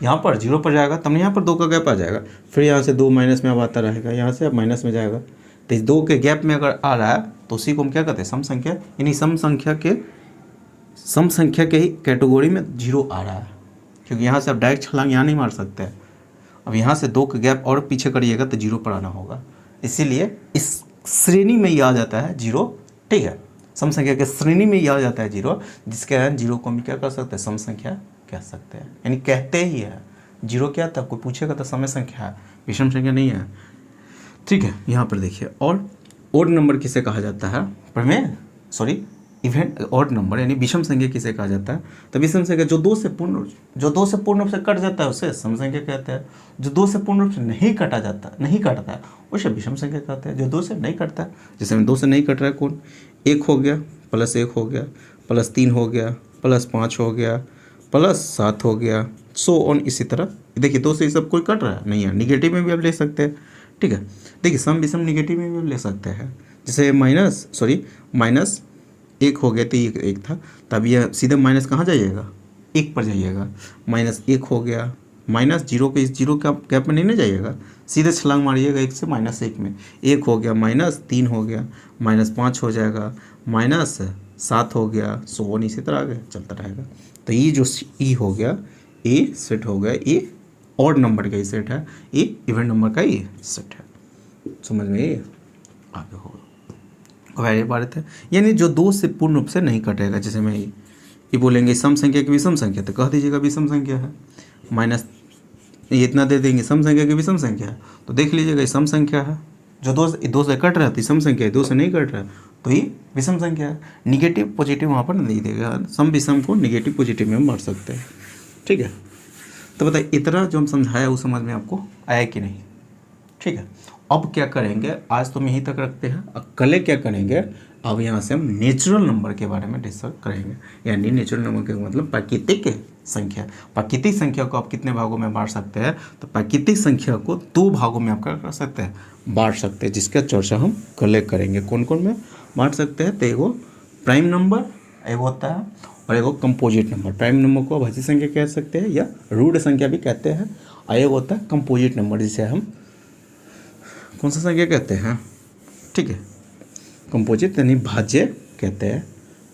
यहाँ पर जीरो पर जाएगा, तब यहाँ पर 2 का गैप आ जाएगा। फिर यहाँ से 2 माइनस में अब आता रहेगा, यहाँ से अब माइनस में जाएगा। तो इस 2 के गैप में अगर आ रहा है तो उसी को हम क्या कहते हैं? सम संख्या। यानी सम संख्या के ही कैटेगरी में जीरो आ रहा है, क्योंकि यहाँ से आप डायरेक्ट छलांग यहाँ नहीं मार सकते हैं। अब यहाँ से 2 का गैप और पीछे करिएगा तो जीरो पर आना होगा, इसीलिए इस श्रेणी में ही आ जाता है जीरो। ठीक है, सम संख्या के श्रेणी में ही आ जाता है जीरो, जिसके कारण जीरो को हम क्या कर सकते हैं? सम संख्या कह सकते हैं, यानी कहते ही है। जीरो क्या था? कोई पूछेगा तो समय संख्या है, विषम संख्या नहीं है। ठीक है, यहाँ पर देखिए, और ओड नंबर किसे कहा जाता है? इवेंट ऑड नंबर यानी विषम संख्या किसे कहा जाता है? तो विषम संख्या जो दो से पूर्ण रूप से कट जाता है उसे सम संख्या कहते हैं। जो 2 से पूर्ण रूप से नहीं कटता है उसे विषम संख्या कहते हैं। जो 2 से नहीं कटता है, जैसे में 2 से नहीं कट रहा है कौन? 1 हो गया, +1 हो गया, +3 हो गया, +5 हो गया, +7 हो गया, सो ऑन इसी तरह। देखिए 2 से ये सब कोई कट रहा है नहीं है। निगेटिव में भी आप ले सकते हैं। ठीक है, देखिए सम विषम निगेटिव में भी आप ले सकते हैं। जैसे -1 हो गया तो ये 1 था, तब यह सीधे माइनस कहाँ जाइएगा? 1 पर जाइएगा। -1 हो गया, माइनस जीरो के इस जीरो का गैप में नहीं ना जाइएगा, सीधे छलांग मारिएगा 1 से -1 में। 1 हो गया, -3 हो गया, -5 हो जाएगा, -7 हो गया, सो ऑन इसी तरह आगे चलता रहेगा। तो ये जो ई हो गया, ये सेट हो गया, ये ऑड नंबर का ही सेट है, ये इवन नंबर का ही सेट है। समझ में ये? आगे होगा। वैल्यू बारित है यानी जो 2 से पूर्ण रूप से नहीं कटेगा। जैसे मैं ये बोलेंगे सम संख्या की विषम संख्या तो कह दीजिएगा विषम संख्या है, माइनस ये इतना दे देंगे सम संख्या की विषम संख्या है तो देख लीजिएगा ये सम संख्या है। जो 2 से कट रहा है तो सम संख्या है, 2 से नहीं कट रहा है तो ये विषम संख्या है। निगेटिव पॉजिटिव वहाँ पर नहीं देगा, सम विषम को निगेटिव पॉजिटिव में हम बांट सकते हैं। ठीक है, तो बताइए इतना जो हम समझाया वो समझ में आपको आया कि नहीं? ठीक है, अब क्या करेंगे, आज तो हम यहीं तक रखते हैं। अब कल क्या करेंगे, अब यहाँ से हम नेचुरल नंबर के बारे में डिस्कस करेंगे। यानी नेचुरल नंबर का मतलब प्राकृतिक संख्या। प्राकृतिक संख्या को आप कितने भागों में बांट सकते हैं? तो प्राकृतिक संख्या को 2 भागों में आप क्या कर सकते हैं, बांट सकते हैं, जिसका चर्चा हम कल करेंगे। कौन कौन में बांट सकते हैं? तो एगो प्राइम नंबर एगो होता है और एगो कंपोजिट नंबर। प्राइम नंबर को अभाज्य संख्या कह सकते हैं या रूढ़ संख्या भी कहते हैं, और एगो होता है कंपोजिट नंबर जिसे हम कौन सा संख्या कहते हैं? ठीक है, कंपोजिट यानी भाज्य कहते हैं।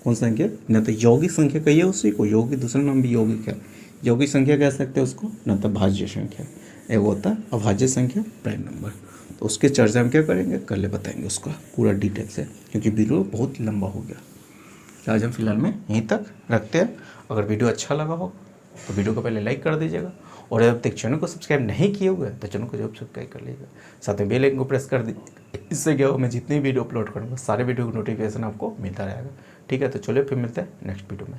कौन सा संख्या? न तो यौगिक संख्या कहिए उसी को, यौगिक दूसरा नाम भी यौगिक है, यौगिक संख्या कह सकते हैं उसको, न तो भाज्य संख्या। एक होता है अभाज्य संख्या प्राइम नंबर। तो उसके चर्चा हम क्या करेंगे, कल बताएंगे उसका पूरा डिटेल से, क्योंकि वीडियो बहुत लंबा हो गया। आज हम फिलहाल में यहीं तक रखते हैं। अगर वीडियो अच्छा लगा हो तो वीडियो को पहले लाइक कर दीजिएगा, और जब तक चैनल को सब्सक्राइब नहीं किए हुए तो चैनल को जरूर सब्सक्राइब कर लीजिएगा, साथ में बेल आइकन को प्रेस कर दीजिए। इससे क्या हो, मैं जितनी वीडियो अपलोड करूँगा सारे वीडियो का नोटिफिकेशन आपको मिलता रहेगा। ठीक है, तो चलिए फिर मिलते हैं नेक्स्ट वीडियो में।